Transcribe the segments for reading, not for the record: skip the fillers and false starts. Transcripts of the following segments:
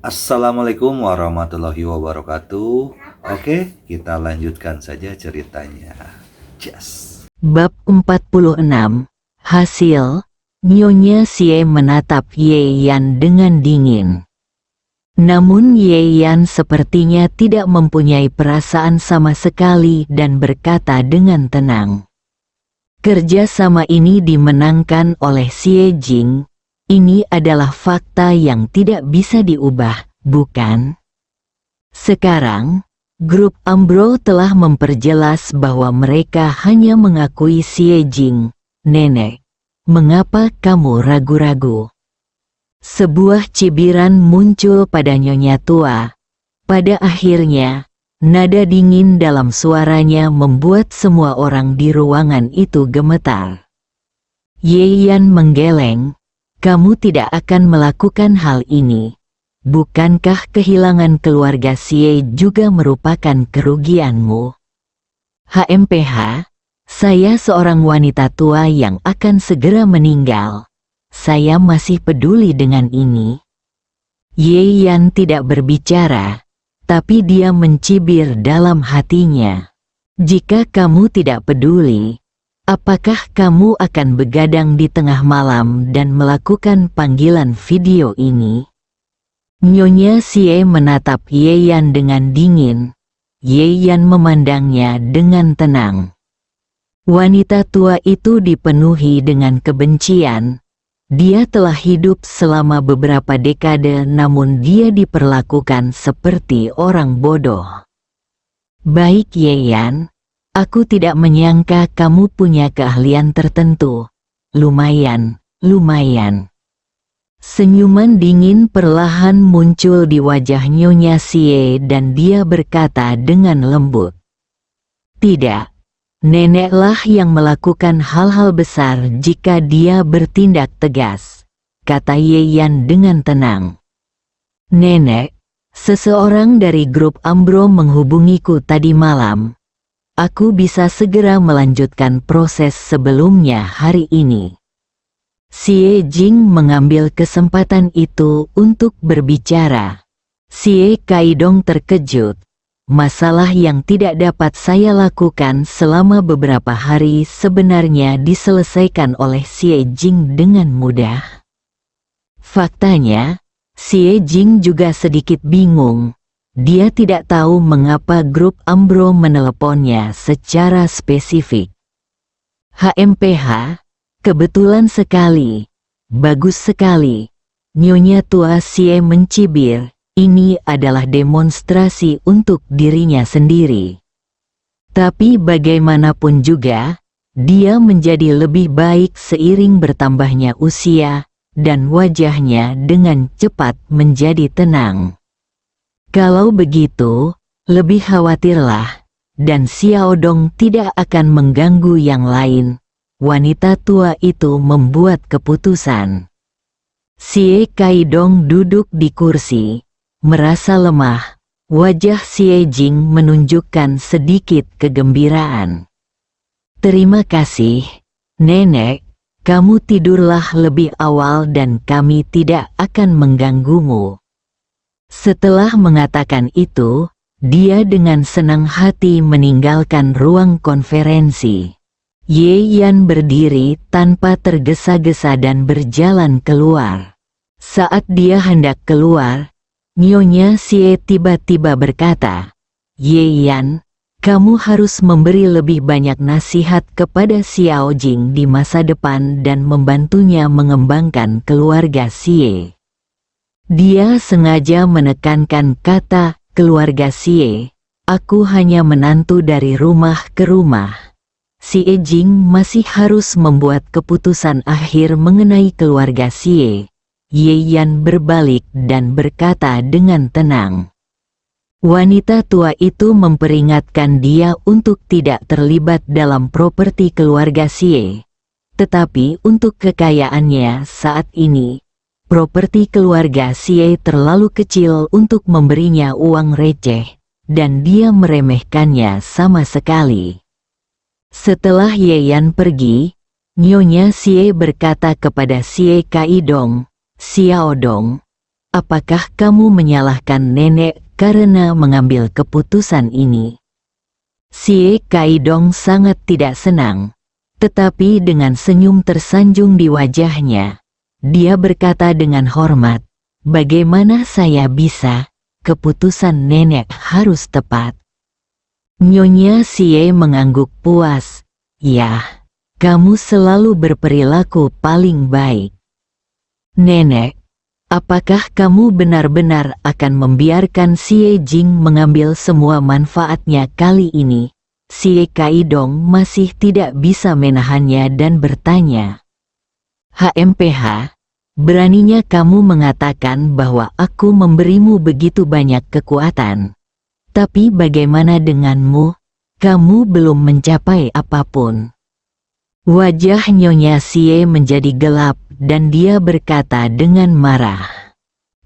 Assalamualaikum warahmatullahi wabarakatuh. Oke, kita lanjutkan saja ceritanya. Just. Bab 46. Hasil. Nyonya Xie menatap Ye Yan dengan dingin. Namun Ye Yan sepertinya tidak mempunyai perasaan sama sekali dan berkata dengan tenang. Kerjasama ini dimenangkan oleh Xie Jing. Ini adalah fakta yang tidak bisa diubah, bukan? Sekarang, grup Ambro telah memperjelas bahwa mereka hanya mengakui Xie Jing. Nenek, mengapa kamu ragu-ragu? Sebuah cibiran muncul pada Nyonya Tua. Pada akhirnya, nada dingin dalam suaranya membuat semua orang di ruangan itu gemetar. Ye Yan menggeleng. Kamu tidak akan melakukan hal ini. Bukankah kehilangan keluarga Xie juga merupakan kerugianmu? HMPH, saya seorang wanita tua yang akan segera meninggal. Saya masih peduli dengan ini. Ye Yan tidak berbicara, tapi dia mencibir dalam hatinya. Jika kamu tidak peduli, apakah kamu akan begadang di tengah malam dan melakukan panggilan video ini? Nyonya Xie menatap Ye Yan dengan dingin. Ye Yan memandangnya dengan tenang. Wanita tua itu dipenuhi dengan kebencian. Dia telah hidup selama beberapa dekade namun dia diperlakukan seperti orang bodoh. Baik Ye Yan. Aku tidak menyangka kamu punya keahlian tertentu. Lumayan. Senyuman dingin perlahan muncul di wajah Nyonya Xie dan dia berkata dengan lembut. Tidak. Neneklah yang melakukan hal-hal besar jika dia bertindak tegas, kata Ye Yan dengan tenang. Nenek, seseorang dari grup Ambro menghubungiku tadi malam. Aku bisa segera melanjutkan proses sebelumnya hari ini. Xie Jing mengambil kesempatan itu untuk berbicara. Xie Kaidong terkejut. Masalah yang tidak dapat saya lakukan selama beberapa hari sebenarnya diselesaikan oleh Xie Jing dengan mudah. Faktanya, Xie Jing juga sedikit bingung. Dia tidak tahu mengapa grup Ambro meneleponnya secara spesifik. HMPH, kebetulan sekali. Bagus sekali. Nyonya Tua Xie mencibir, ini adalah demonstrasi untuk dirinya sendiri. Tapi bagaimanapun juga, dia menjadi lebih baik seiring bertambahnya usia, dan wajahnya dengan cepat menjadi tenang. Kalau begitu, lebih khawatirlah, dan Xiao Dong tidak akan mengganggu yang lain. Wanita tua itu membuat keputusan. Xie Kaidong duduk di kursi, merasa lemah. Wajah Xie Jing menunjukkan sedikit kegembiraan. Terima kasih, Nenek. Kamu tidurlah lebih awal dan kami tidak akan mengganggumu. Setelah mengatakan itu, dia dengan senang hati meninggalkan ruang konferensi. Ye Yan berdiri tanpa tergesa-gesa dan berjalan keluar. Saat dia hendak keluar, Nyonya Xie tiba-tiba berkata, Ye Yan, kamu harus memberi lebih banyak nasihat kepada Xiao Jing di masa depan dan membantunya mengembangkan keluarga Xie. Dia sengaja menekankan kata keluarga Xie. Aku hanya menantu dari rumah ke rumah. Xie Jing masih harus membuat keputusan akhir mengenai keluarga Xie. Ye Yan berbalik dan berkata dengan tenang. Wanita tua itu memperingatkan dia untuk tidak terlibat dalam properti keluarga Xie. Tetapi untuk kekayaannya saat ini, properti keluarga Xie terlalu kecil untuk memberinya uang receh, dan dia meremehkannya sama sekali. Setelah Ye Yan pergi, Nyonya Xie berkata kepada Xie Kaidong, Xiao Dong, apakah kamu menyalahkan nenek karena mengambil keputusan ini? Xie Kaidong sangat tidak senang, tetapi dengan senyum tersanjung di wajahnya, dia berkata dengan hormat, "Bagaimana saya bisa? Keputusan nenek harus tepat." Nyonya Xie mengangguk puas. "Ya, kamu selalu berperilaku paling baik." "Nenek, apakah kamu benar-benar akan membiarkan Xie Jing mengambil semua manfaatnya kali ini?" Xie Kaidong masih tidak bisa menahannya dan bertanya. "HMPH, beraninya kamu mengatakan bahwa aku memberimu begitu banyak kekuatan. Tapi bagaimana denganmu? Kamu belum mencapai apapun." Wajah Nyonya Xie menjadi gelap dan dia berkata dengan marah.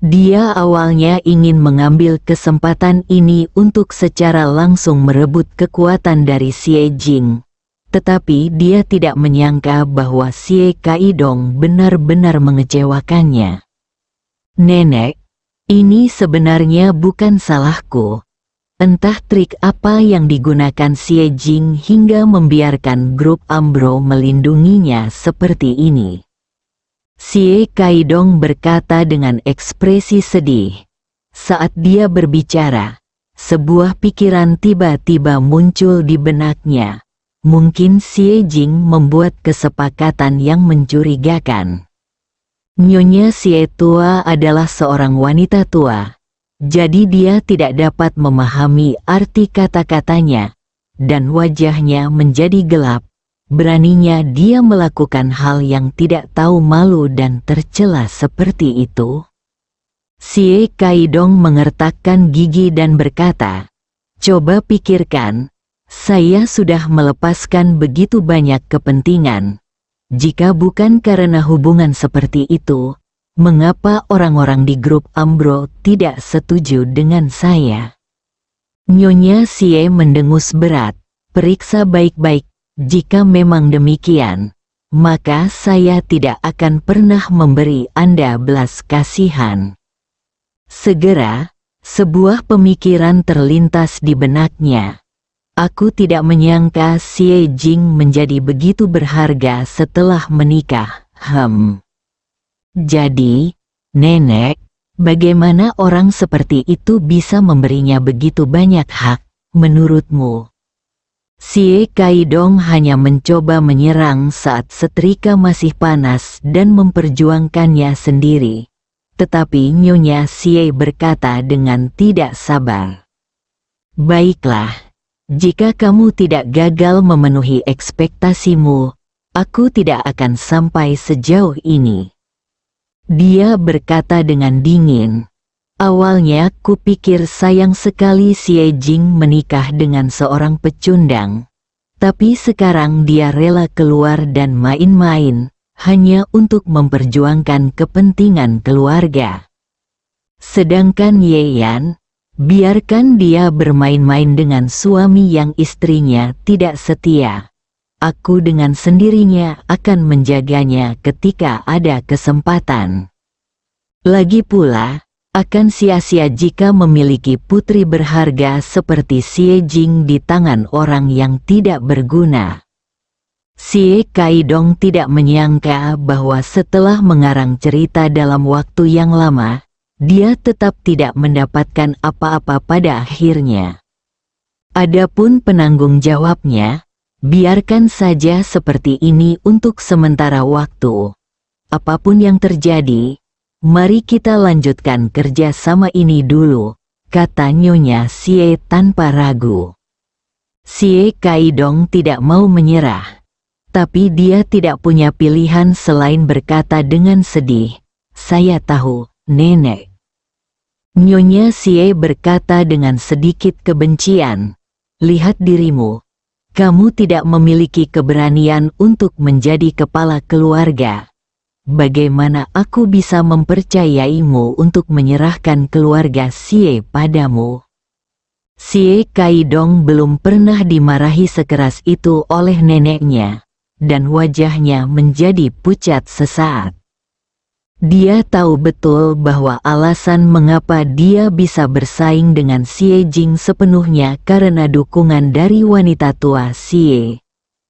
Dia awalnya ingin mengambil kesempatan ini untuk secara langsung merebut kekuatan dari Xie Jing. Tetapi dia tidak menyangka bahwa Xie Kaidong benar-benar mengecewakannya. "Nenek, ini sebenarnya bukan salahku. Entah trik apa yang digunakan Xie Jing hingga membiarkan grup Ambro melindunginya seperti ini." Xie Kaidong berkata dengan ekspresi sedih. Saat dia berbicara, sebuah pikiran tiba-tiba muncul di benaknya. Mungkin Xie Jing membuat kesepakatan yang mencurigakan. Nyonya Xie tua adalah seorang wanita tua, jadi dia tidak dapat memahami arti kata-katanya, dan wajahnya menjadi gelap. Beraninya dia melakukan hal yang tidak tahu malu dan tercela seperti itu? Xie Kaidong mengertakkan gigi dan berkata, "Coba pikirkan, saya sudah melepaskan begitu banyak kepentingan. Jika bukan karena hubungan seperti itu, mengapa orang-orang di grup Ambro tidak setuju dengan saya?" Nyonya Xie mendengus berat. "Periksa baik-baik. Jika memang demikian, maka saya tidak akan pernah memberi Anda belas kasihan." Segera, sebuah pemikiran terlintas di benaknya. "Aku tidak menyangka Xie Jing menjadi begitu berharga setelah menikah. Jadi, nenek, bagaimana orang seperti itu bisa memberinya begitu banyak hak, menurutmu?" Xie Kaidong hanya mencoba menyerang saat setrika masih panas dan memperjuangkannya sendiri. Tetapi Nyonya Xie berkata dengan tidak sabar. "Baiklah, jika kamu tidak gagal memenuhi ekspektasimu, aku tidak akan sampai sejauh ini." Dia berkata dengan dingin. "Awalnya kupikir sayang sekali Xie Jing menikah dengan seorang pecundang. Tapi sekarang dia rela keluar dan main-main, hanya untuk memperjuangkan kepentingan keluarga. Sedangkan Ye Yan, biarkan dia bermain-main dengan suami yang istrinya tidak setia. Aku dengan sendirinya akan menjaganya ketika ada kesempatan. Lagi pula, akan sia-sia jika memiliki putri berharga seperti Xie Jing di tangan orang yang tidak berguna." Xie Kaidong tidak menyangka bahwa setelah mengarang cerita dalam waktu yang lama, dia tetap tidak mendapatkan apa-apa pada akhirnya. Adapun penanggung jawabnya, biarkan saja seperti ini untuk sementara waktu. Apapun yang terjadi, mari kita lanjutkan kerja sama ini dulu, kata Nyonya Xie tanpa ragu. Xie Kaidong tidak mau menyerah, tapi dia tidak punya pilihan selain berkata dengan sedih, "Saya tahu, Nenek." Nyonya Xie berkata dengan sedikit kebencian, "Lihat dirimu, kamu tidak memiliki keberanian untuk menjadi kepala keluarga. Bagaimana aku bisa mempercayaimu untuk menyerahkan keluarga Xie padamu?" Xie Kaidong belum pernah dimarahi sekeras itu oleh neneknya, dan wajahnya menjadi pucat sesaat. Dia tahu betul bahwa alasan mengapa dia bisa bersaing dengan Xie Jing sepenuhnya karena dukungan dari wanita tua Xie.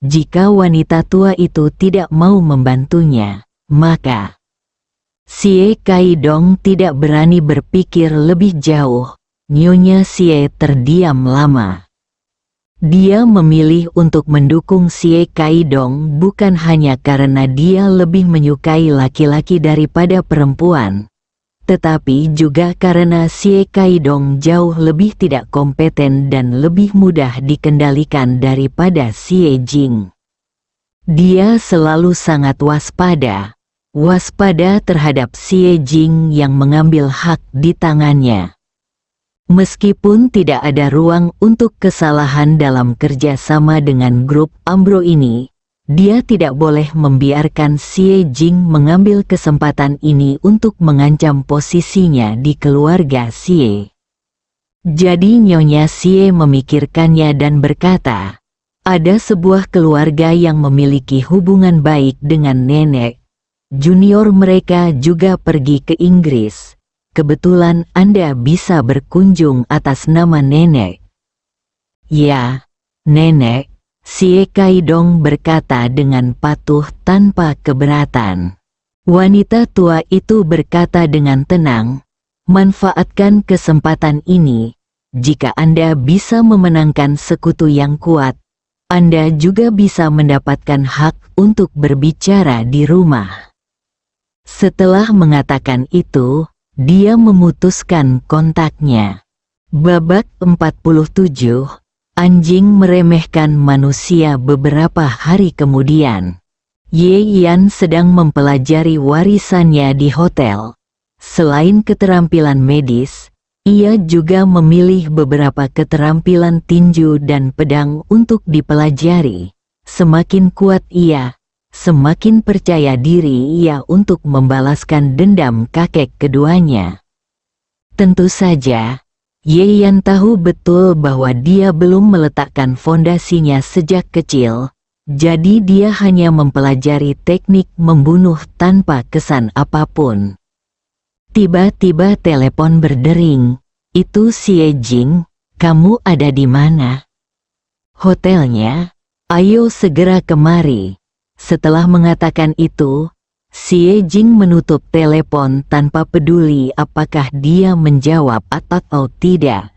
Jika wanita tua itu tidak mau membantunya, maka Xie Kaidong tidak berani berpikir lebih jauh. Nyonya Xie terdiam lama. Dia memilih untuk mendukung Xie Kaidong bukan hanya karena dia lebih menyukai laki-laki daripada perempuan, tetapi juga karena Xie Kaidong jauh lebih tidak kompeten dan lebih mudah dikendalikan daripada Xie Jing. Dia selalu sangat waspada terhadap Xie Jing yang mengambil hak di tangannya. Meskipun tidak ada ruang untuk kesalahan dalam kerjasama dengan grup Ambro ini, dia tidak boleh membiarkan Xie Jing mengambil kesempatan ini untuk mengancam posisinya di keluarga Xie. Jadi Nyonya Xie memikirkannya dan berkata, ada sebuah keluarga yang memiliki hubungan baik dengan nenek. Junior mereka juga pergi ke Inggris. Kebetulan Anda bisa berkunjung atas nama nenek. Ya, nenek, Xie Kaidong berkata dengan patuh tanpa keberatan. Wanita tua itu berkata dengan tenang, manfaatkan kesempatan ini. Jika Anda bisa memenangkan sekutu yang kuat, Anda juga bisa mendapatkan hak untuk berbicara di rumah. Setelah mengatakan itu, dia memutuskan kontaknya. Babak 47, anjing meremehkan manusia. Beberapa hari kemudian, Ye Yan sedang mempelajari warisannya di hotel. Selain keterampilan medis, ia juga memilih beberapa keterampilan tinju dan pedang untuk dipelajari. Semakin kuat ia, semakin percaya diri ia untuk membalaskan dendam kakek keduanya. Tentu saja, Ye Yan tahu betul bahwa dia belum meletakkan fondasinya sejak kecil, jadi dia hanya mempelajari teknik membunuh tanpa kesan apapun. Tiba-tiba telepon berdering. Itu Xie Jing, kamu ada di mana? Hotelnya, ayo segera kemari. Setelah mengatakan itu, Xie Jing menutup telepon tanpa peduli apakah dia menjawab atau tidak.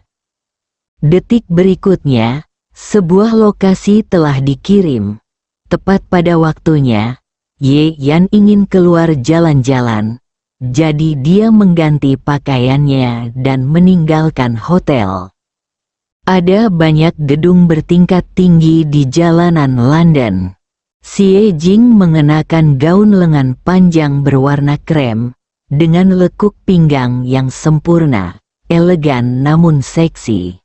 Detik berikutnya, sebuah lokasi telah dikirim. Tepat pada waktunya, Ye Yan ingin keluar jalan-jalan, jadi dia mengganti pakaiannya dan meninggalkan hotel. Ada banyak gedung bertingkat tinggi di jalanan London. Xie Jing mengenakan gaun lengan panjang berwarna krem, dengan lekuk pinggang yang sempurna, elegan namun seksi.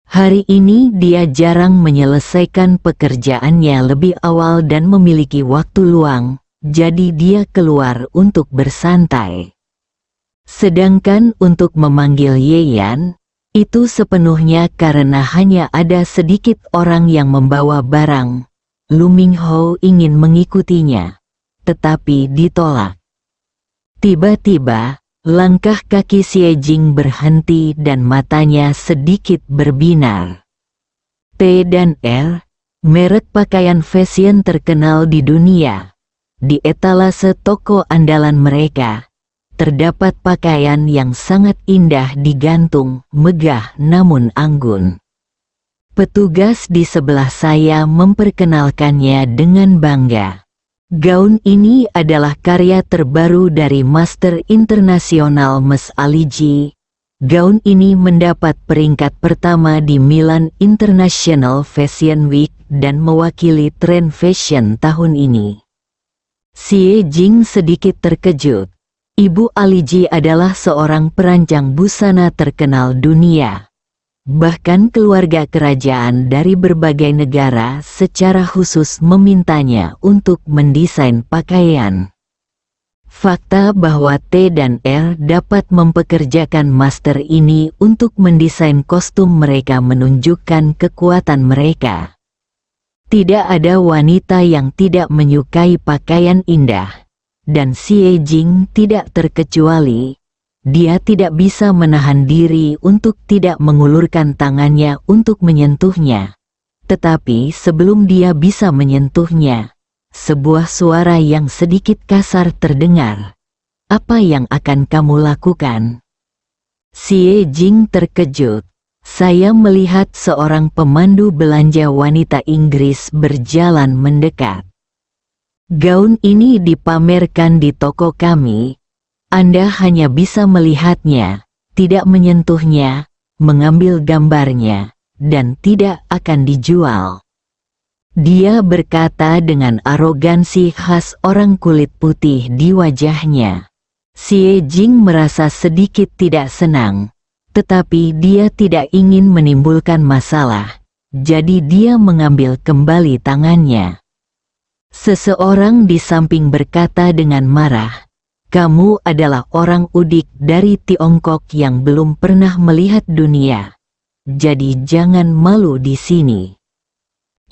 Hari ini dia jarang menyelesaikan pekerjaannya lebih awal dan memiliki waktu luang, jadi dia keluar untuk bersantai. Sedangkan untuk memanggil Ye Yan, itu sepenuhnya karena hanya ada sedikit orang yang membawa barang. Lu Mingho ingin mengikutinya, tetapi ditolak. Tiba-tiba, langkah kaki Xie Jing berhenti dan matanya sedikit berbinar. T dan R, merek pakaian fashion terkenal di dunia. Di etalase toko andalan mereka, terdapat pakaian yang sangat indah digantung, megah namun anggun. Petugas di sebelah saya memperkenalkannya dengan bangga. Gaun ini adalah karya terbaru dari Master Internasional Mas Ali Ji. Gaun ini mendapat peringkat pertama di Milan International Fashion Week dan mewakili tren fashion tahun ini. Xie Jing sedikit terkejut. Ibu Ali Ji adalah seorang perancang busana terkenal dunia. Bahkan keluarga kerajaan dari berbagai negara secara khusus memintanya untuk mendesain pakaian. Fakta bahwa T dan R dapat mempekerjakan master ini untuk mendesain kostum mereka menunjukkan kekuatan mereka. Tidak ada wanita yang tidak menyukai pakaian indah. dan Xie Jing tidak terkecuali. Dia tidak bisa menahan diri untuk tidak mengulurkan tangannya untuk menyentuhnya. Tetapi sebelum dia bisa menyentuhnya, sebuah suara yang sedikit kasar terdengar. Apa yang akan kamu lakukan? Xie Jing terkejut. Saya melihat seorang pemandu belanja wanita Inggris berjalan mendekat. Gaun ini dipamerkan di toko kami. Anda hanya bisa melihatnya, tidak menyentuhnya, mengambil gambarnya, dan tidak akan dijual. Dia berkata dengan arogansi khas orang kulit putih di wajahnya. Xie Jing merasa sedikit tidak senang. Tetapi dia tidak ingin menimbulkan masalah, jadi dia mengambil kembali tangannya. Seseorang di samping berkata dengan marah, "Kamu adalah orang udik dari Tiongkok yang belum pernah melihat dunia. Jadi jangan malu di sini."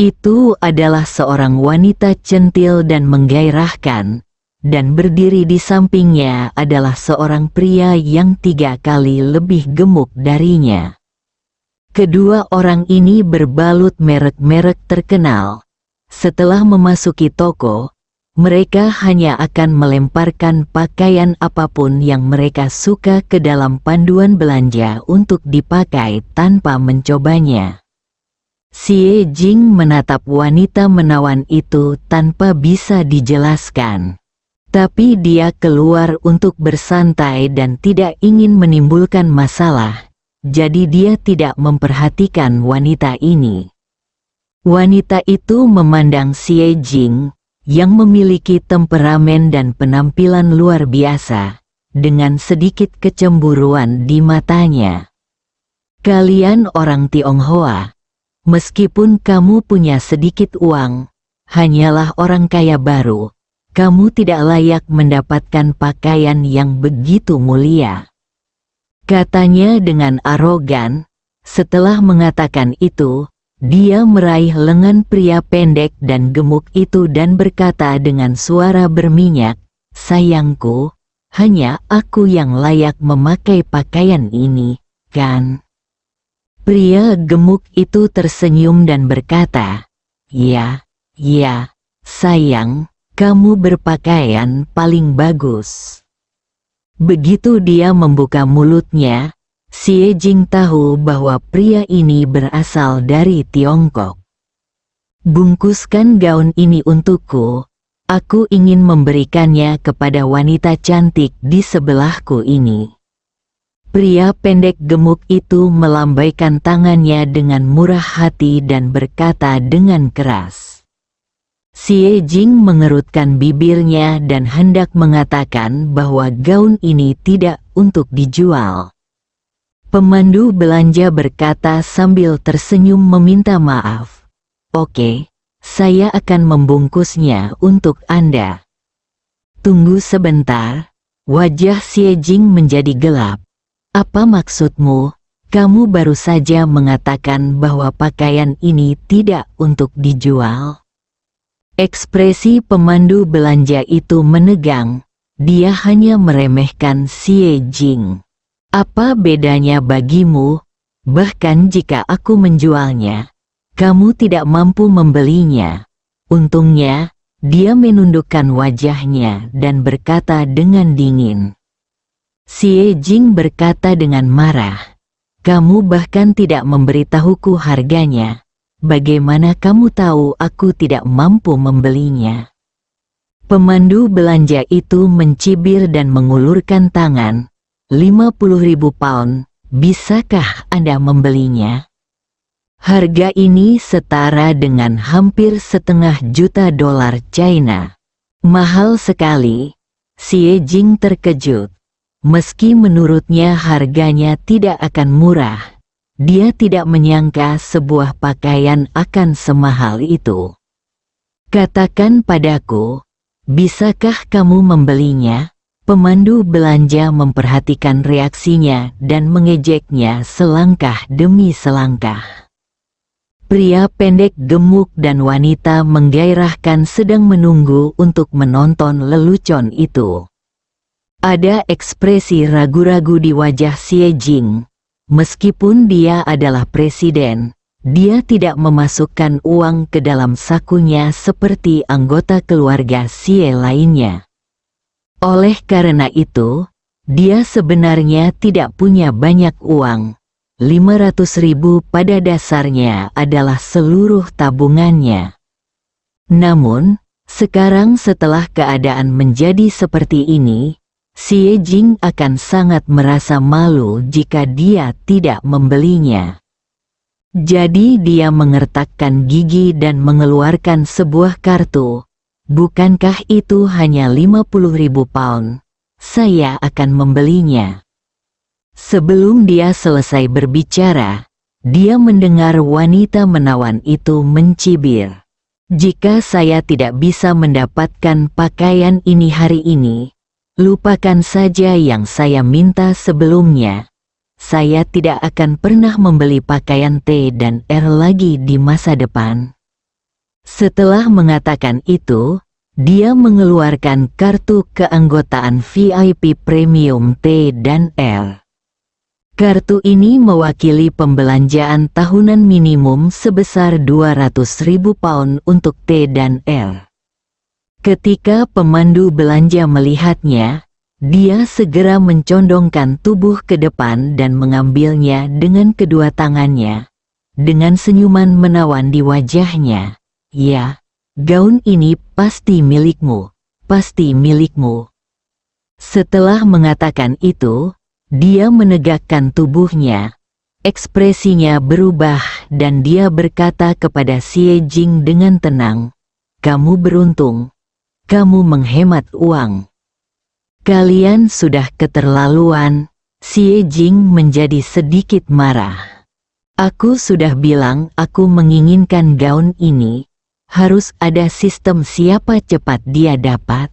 Itu adalah seorang wanita centil dan menggairahkan. Dan berdiri di sampingnya adalah seorang pria yang 3 kali lebih gemuk darinya. Kedua orang ini berbalut merek-merek terkenal. Setelah memasuki toko, mereka hanya akan melemparkan pakaian apapun yang mereka suka ke dalam panduan belanja untuk dipakai tanpa mencobanya. Xie Jing menatap wanita menawan itu tanpa bisa dijelaskan. Tapi dia keluar untuk bersantai dan tidak ingin menimbulkan masalah, jadi dia tidak memperhatikan wanita ini. Wanita itu memandang Xie Jing, yang memiliki temperamen dan penampilan luar biasa, dengan sedikit kecemburuan di matanya. "Kalian orang Tionghoa, meskipun kamu punya sedikit uang, hanyalah orang kaya baru. Kamu tidak layak mendapatkan pakaian yang begitu mulia," katanya dengan arogan. Setelah mengatakan itu, dia meraih lengan pria pendek dan gemuk itu dan berkata dengan suara berminyak, "Sayangku, hanya aku yang layak memakai pakaian ini, kan?" Pria gemuk itu tersenyum dan berkata, "Ya, sayang. Kamu berpakaian paling bagus." Begitu dia membuka mulutnya, Xie Jing tahu bahwa pria ini berasal dari Tiongkok. "Bungkuskan gaun ini untukku. Aku ingin memberikannya kepada wanita cantik di sebelahku ini." Pria pendek gemuk itu melambaikan tangannya dengan murah hati dan berkata dengan keras. Xie Jing mengerutkan bibirnya dan hendak mengatakan bahwa gaun ini tidak untuk dijual. Pemandu belanja berkata sambil tersenyum meminta maaf. "Oke, saya akan membungkusnya untuk Anda." "Tunggu sebentar." Wajah Xie Jing menjadi gelap. "Apa maksudmu? Kamu baru saja mengatakan bahwa pakaian ini tidak untuk dijual." Ekspresi pemandu belanja itu menegang. Dia hanya meremehkan Xie Jing. "Apa bedanya bagimu? Bahkan jika aku menjualnya, kamu tidak mampu membelinya." Untungnya, dia menundukkan wajahnya dan berkata dengan dingin. Xie Jing berkata dengan marah, "Kamu bahkan tidak memberitahuku harganya. Bagaimana kamu tahu aku tidak mampu membelinya?" Pemandu belanja itu mencibir dan mengulurkan tangan. 50.000 pound, bisakah Anda membelinya? Harga ini setara dengan hampir $500.000 China. Mahal sekali. Xie Jing terkejut. Meski menurutnya harganya tidak akan murah, dia tidak menyangka sebuah pakaian akan semahal itu. "Katakan padaku, bisakah kamu membelinya?" Pemandu belanja memperhatikan reaksinya dan mengejeknya selangkah demi selangkah. Pria pendek gemuk dan wanita menggairahkan sedang menunggu untuk menonton lelucon itu. Ada ekspresi ragu-ragu di wajah Xie Jing. Meskipun dia adalah presiden, dia tidak memasukkan uang ke dalam sakunya seperti anggota keluarga Xie lainnya. Oleh karena itu, dia sebenarnya tidak punya banyak uang. 500.000 pada dasarnya adalah seluruh tabungannya. Namun, sekarang setelah keadaan menjadi seperti ini, Xie Jing akan sangat merasa malu jika dia tidak membelinya. Jadi dia mengertakkan gigi dan mengeluarkan sebuah kartu. Bukankah itu hanya 50.000 pound? Saya akan membelinya. Sebelum dia selesai berbicara, dia mendengar wanita menawan itu mencibir. Jika saya tidak bisa mendapatkan pakaian ini hari ini, lupakan saja yang saya minta sebelumnya. Saya tidak akan pernah membeli pakaian T dan R lagi di masa depan. Setelah mengatakan itu, dia mengeluarkan kartu keanggotaan VIP Premium T dan R. Kartu ini mewakili pembelanjaan tahunan minimum sebesar 200.000 pound untuk T dan R. Ketika pemandu belanja melihatnya, dia segera mencondongkan tubuh ke depan dan mengambilnya dengan kedua tangannya. Dengan senyuman menawan di wajahnya, "Ya, gaun ini pasti milikmu, pasti milikmu." Setelah mengatakan itu, dia menegakkan tubuhnya. Ekspresinya berubah dan dia berkata kepada Xie Jing dengan tenang, "Kamu beruntung. Kamu menghemat uang." "Kalian sudah keterlaluan." Xie Jing menjadi sedikit marah. "Aku sudah bilang aku menginginkan gaun ini. Harus ada sistem siapa cepat dia dapat."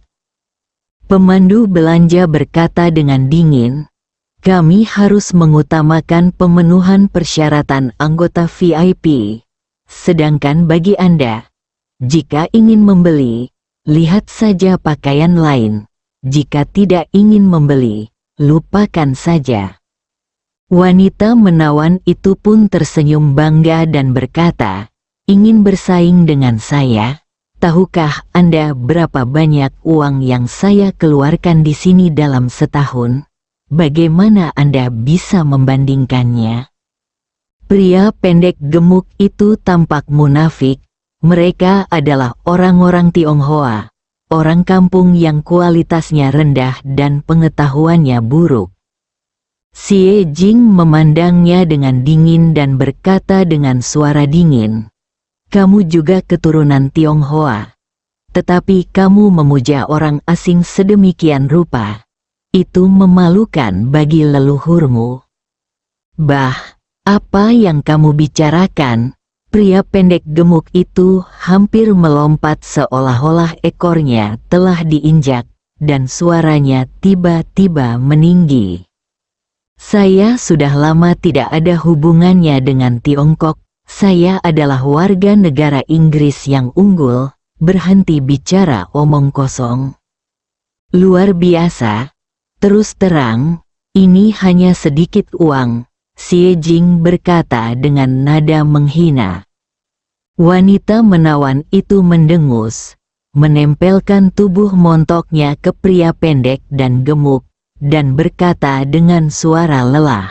Pemandu belanja berkata dengan dingin, "Kami harus mengutamakan pemenuhan persyaratan anggota VIP. Sedangkan bagi Anda, jika ingin membeli, lihat saja pakaian lain. Jika tidak ingin membeli, lupakan saja." Wanita menawan itu pun tersenyum bangga dan berkata, "Ingin bersaing dengan saya? Tahukah Anda berapa banyak uang yang saya keluarkan di sini dalam setahun? Bagaimana Anda bisa membandingkannya?" Pria pendek gemuk itu tampak munafik. Mereka adalah orang-orang Tionghoa, orang kampung yang kualitasnya rendah dan pengetahuannya buruk. Xie Jing memandangnya dengan dingin dan berkata dengan suara dingin, "Kamu juga keturunan Tionghoa, tetapi kamu memuja orang asing sedemikian rupa. Itu memalukan bagi leluhurmu." "Bah, apa yang kamu bicarakan?" Pria pendek gemuk itu hampir melompat seolah-olah ekornya telah diinjak, dan suaranya tiba-tiba meninggi. "Saya sudah lama tidak ada hubungannya dengan Tiongkok. Saya adalah warga negara Inggris yang unggul." Berhenti bicara omong kosong. "Luar biasa. Terus terang, ini hanya sedikit uang," Xie Jing berkata dengan nada menghina. Wanita menawan itu mendengus, menempelkan tubuh montoknya ke pria pendek dan gemuk, dan berkata dengan suara lelah,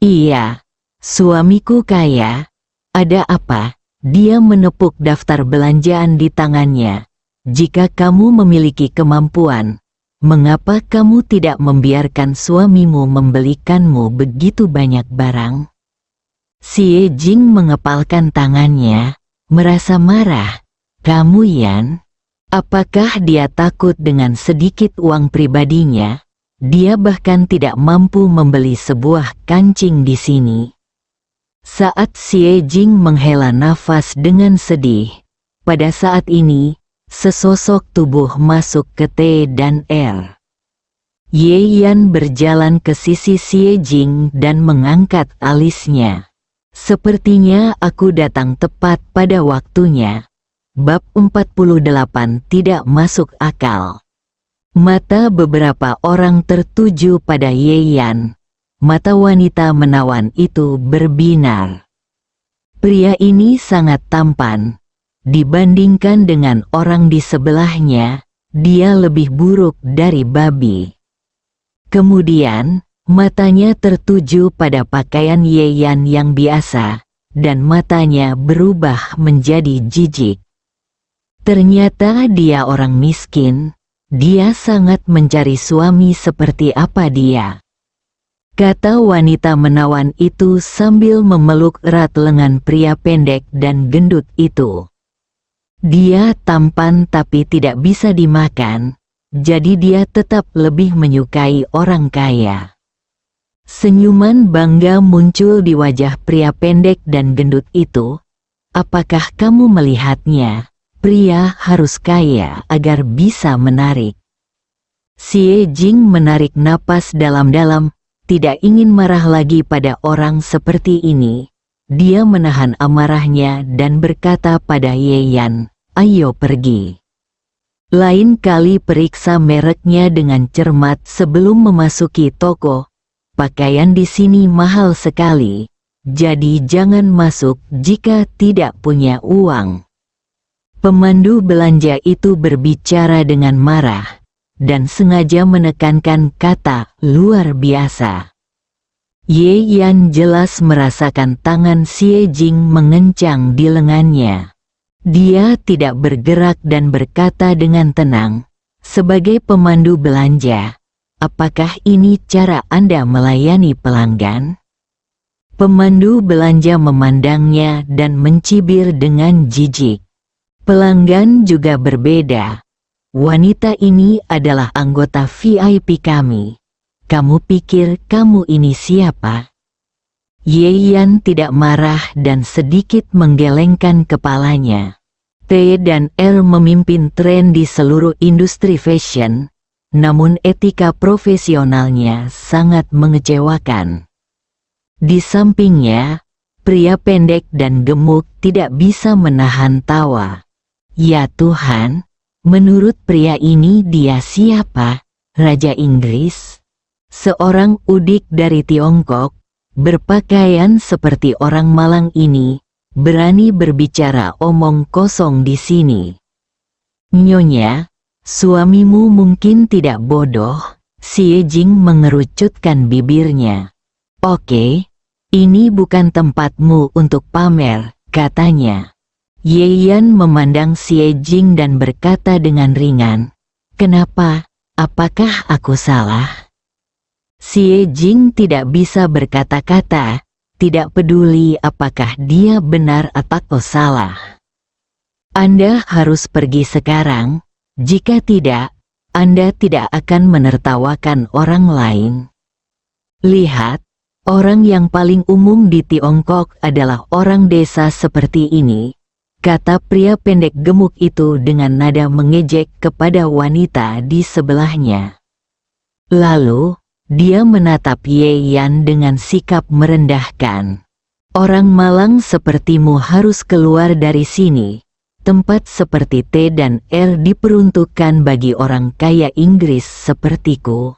"Iya, suamiku kaya. Ada apa?" Dia menepuk daftar belanjaan di tangannya. "Jika kamu memiliki kemampuan, mengapa kamu tidak membiarkan suamimu membelikanmu begitu banyak barang?" Xie Jing mengepalkan tangannya, merasa marah. "Kamu Yan?" Apakah dia takut dengan sedikit uang pribadinya? Dia bahkan tidak mampu membeli sebuah kancing di sini. Saat Xie Jing menghela nafas dengan sedih, pada saat ini, sesosok tubuh masuk ke T dan R. Ye Yan berjalan ke sisi Xie Jing dan mengangkat alisnya. Sepertinya aku datang tepat pada waktunya. Bab 48 tidak masuk akal. Mata beberapa orang tertuju pada Yeyan. Mata wanita menawan itu berbinar. Pria ini sangat tampan. Dibandingkan dengan orang di sebelahnya, dia lebih buruk dari babi. Kemudian, matanya tertuju pada pakaian Yeyan yang biasa, dan matanya berubah menjadi jijik. Ternyata dia orang miskin, dia sangat mencari suami seperti apa dia. Kata wanita menawan itu sambil memeluk erat lengan pria pendek dan gendut itu. Dia tampan tapi tidak bisa dimakan, jadi dia tetap lebih menyukai orang kaya. Senyuman bangga muncul di wajah pria pendek dan gendut itu. Apakah kamu melihatnya? Pria harus kaya agar bisa menarik. Xie Jing menarik napas dalam-dalam, tidak ingin marah lagi pada orang seperti ini. Dia menahan amarahnya dan berkata pada Yeyan, "Ayo pergi." Lain kali periksa mereknya dengan cermat sebelum memasuki toko. Pakaian di sini mahal sekali, jadi jangan masuk jika tidak punya uang. Pemandu belanja itu berbicara dengan marah, dan sengaja menekankan kata luar biasa. Yeyan jelas merasakan tangan Xie Jing mengencang di lengannya. Dia tidak bergerak dan berkata dengan tenang, "Sebagai pemandu belanja, apakah ini cara Anda melayani pelanggan?" Pemandu belanja memandangnya dan mencibir dengan jijik. Pelanggan juga berbeda. Wanita ini adalah anggota VIP kami. Kamu pikir kamu ini siapa? Yeyan tidak marah dan sedikit menggelengkan kepalanya. T dan R memimpin tren di seluruh industri fashion, namun etika profesionalnya sangat mengecewakan. Di sampingnya, pria pendek dan gemuk tidak bisa menahan tawa. Ya Tuhan, menurut pria ini dia siapa? Raja Inggris? Seorang udik dari Tiongkok, berpakaian seperti orang Malang ini, berani berbicara omong kosong di sini. Nyonya, suamimu mungkin tidak bodoh. Xie Jing mengerucutkan bibirnya. Oke, ini bukan tempatmu untuk pamer, katanya. Yeyan memandang Xie Jing dan berkata dengan ringan, "Kenapa? Apakah aku salah?" Xie Jing tidak bisa berkata-kata, tidak peduli apakah dia benar atau salah. Anda harus pergi sekarang, jika tidak, Anda tidak akan menertawakan orang lain. Lihat, orang yang paling umum di Tiongkok adalah orang desa seperti ini, kata pria pendek gemuk itu dengan nada mengejek kepada wanita di sebelahnya. Lalu, dia menatap Yeyan dengan sikap merendahkan. Orang Malang sepertimu harus keluar dari sini. Tempat seperti T dan R diperuntukkan bagi orang kaya Inggris sepertiku.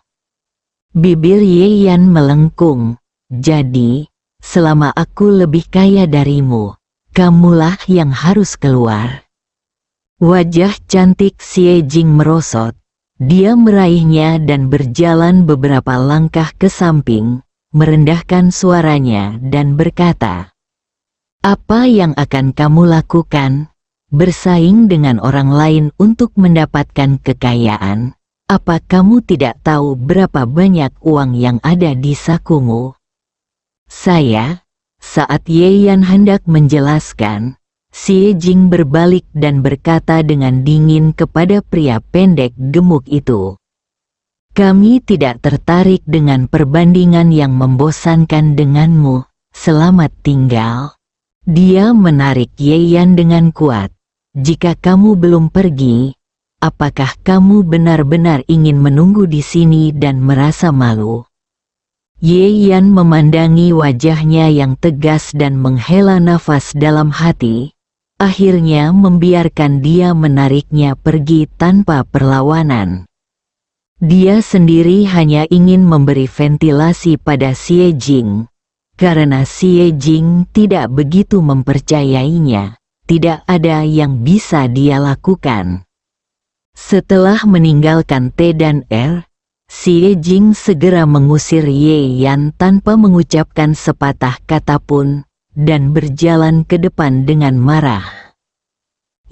Bibir Yeyan melengkung. Jadi, selama aku lebih kaya darimu, kamulah yang harus keluar. Wajah cantik Xie Jing merosot. Dia meraihnya dan berjalan beberapa langkah ke samping, merendahkan suaranya dan berkata, "Apa yang akan kamu lakukan? Bersaing dengan orang lain untuk mendapatkan kekayaan? Apa kamu tidak tahu berapa banyak uang yang ada di sakumu?" Saat Yeyan hendak menjelaskan, Xie Jing berbalik dan berkata dengan dingin kepada pria pendek gemuk itu, "Kami tidak tertarik dengan perbandingan yang membosankan denganmu, selamat tinggal." Dia menarik Yeyan dengan kuat. "Jika kamu belum pergi, apakah kamu benar-benar ingin menunggu di sini dan merasa malu?" Ye Yan memandangi wajahnya yang tegas dan menghela nafas dalam hati, akhirnya membiarkan dia menariknya pergi tanpa perlawanan. Dia sendiri hanya ingin memberi ventilasi pada Xie Jing, karena Xie Jing tidak begitu mempercayainya, tidak ada yang bisa dia lakukan. Setelah meninggalkan T dan R, Xie Jing segera mengusir Ye Yan tanpa mengucapkan sepatah kata pun, dan berjalan ke depan dengan marah.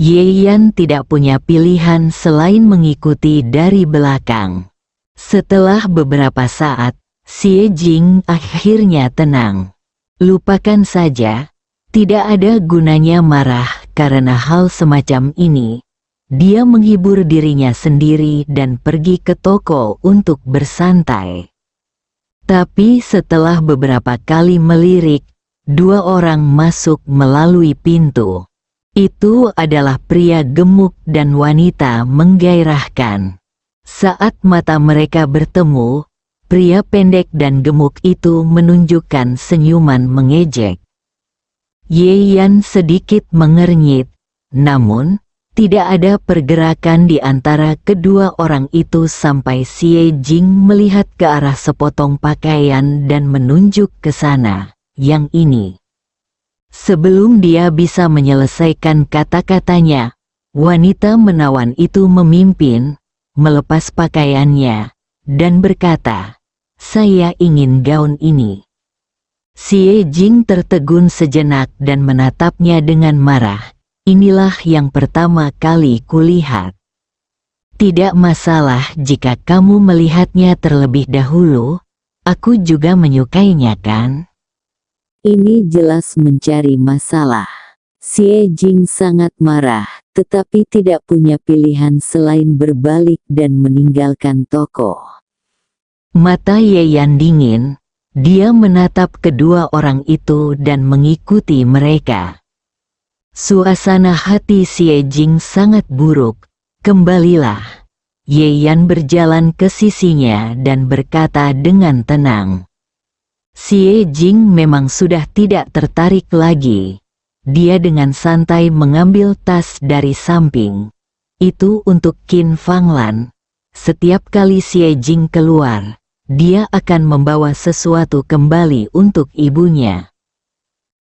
Ye Yan tidak punya pilihan selain mengikuti dari belakang. Setelah beberapa saat, Xie Jing akhirnya tenang. Lupakan saja, tidak ada gunanya marah karena hal semacam ini. Dia menghibur dirinya sendiri dan pergi ke toko untuk bersantai. Tapi setelah beberapa kali melirik, dua orang masuk melalui pintu. Itu adalah pria gemuk dan wanita menggairahkan. Saat mata mereka bertemu, pria pendek dan gemuk itu menunjukkan senyuman mengejek. Ye Yan sedikit mengernyit, namun tidak ada pergerakan di antara kedua orang itu sampai Xie Jing melihat ke arah sepotong pakaian dan menunjuk ke sana, yang ini. Sebelum dia bisa menyelesaikan kata-katanya, wanita menawan itu memimpin, melepas pakaiannya, dan berkata, "Saya ingin gaun ini." Xie Jing tertegun sejenak dan menatapnya dengan marah. "Inilah yang pertama kali kulihat. Tidak masalah jika kamu melihatnya terlebih dahulu, aku juga menyukainya kan?" Ini jelas mencari masalah. Xie Jing sangat marah, tetapi tidak punya pilihan selain berbalik dan meninggalkan toko. Mata Ye Yan dingin, dia menatap kedua orang itu dan mengikuti mereka. Suasana hati Xie Jing sangat buruk. "Kembalilah." Ye Yan berjalan ke sisinya dan berkata dengan tenang. Xie Jing memang sudah tidak tertarik lagi. Dia dengan santai mengambil tas dari samping. Itu untuk Qin Fanglan. Setiap kali Xie Jing keluar, dia akan membawa sesuatu kembali untuk ibunya.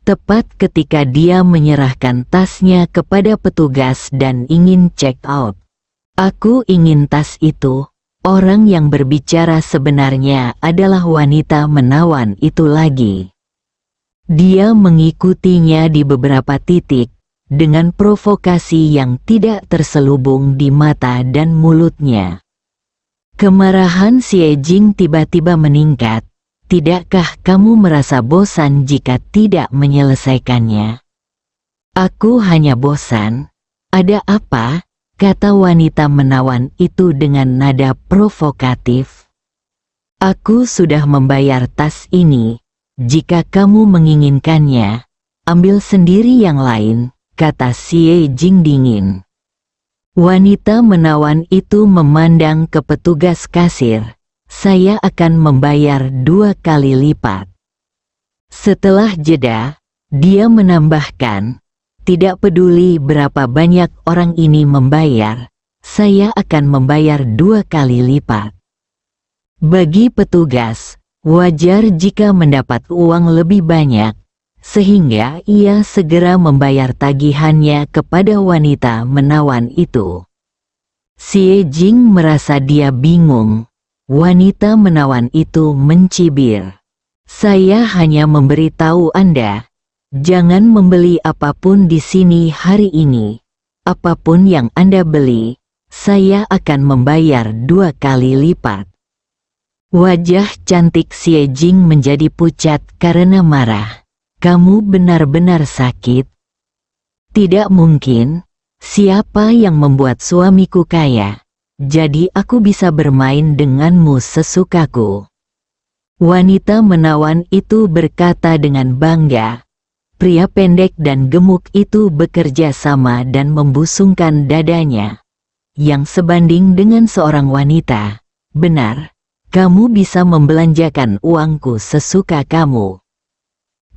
Tepat ketika dia menyerahkan tasnya kepada petugas dan ingin check out. "Aku ingin tas itu." Orang yang berbicara sebenarnya adalah wanita menawan itu lagi. Dia mengikutinya di beberapa titik, dengan provokasi yang tidak terselubung di mata dan mulutnya. Kemarahan Xie Jing tiba-tiba meningkat. "Tidakkah kamu merasa bosan jika tidak menyelesaikannya?" "Aku hanya bosan." "Ada apa?" kata wanita menawan itu dengan nada provokatif. "Aku sudah membayar tas ini. Jika kamu menginginkannya, ambil sendiri yang lain," kata Xie Jing dingin. Wanita menawan itu memandang ke petugas kasir. "Saya akan membayar 2 kali lipat." Setelah jeda, dia menambahkan, "Tidak peduli berapa banyak orang ini membayar, saya akan membayar 2 kali lipat." Bagi petugas, wajar jika mendapat uang lebih banyak, sehingga ia segera membayar tagihannya kepada wanita menawan itu. Xie Jing merasa dia bingung. Wanita menawan itu mencibir. "Saya hanya memberitahu Anda, jangan membeli apapun di sini hari ini. Apapun yang Anda beli, saya akan membayar 2 kali lipat." Wajah cantik Xie Jing menjadi pucat karena marah. "Kamu benar-benar sakit?" "Tidak mungkin. Siapa yang membuat suamiku kaya? Jadi aku bisa bermain denganmu sesukaku." Wanita menawan itu berkata dengan bangga. Pria pendek dan gemuk itu bekerja sama dan membusungkan dadanya, yang sebanding dengan seorang wanita. "Benar, kamu bisa membelanjakan uangku sesuka kamu.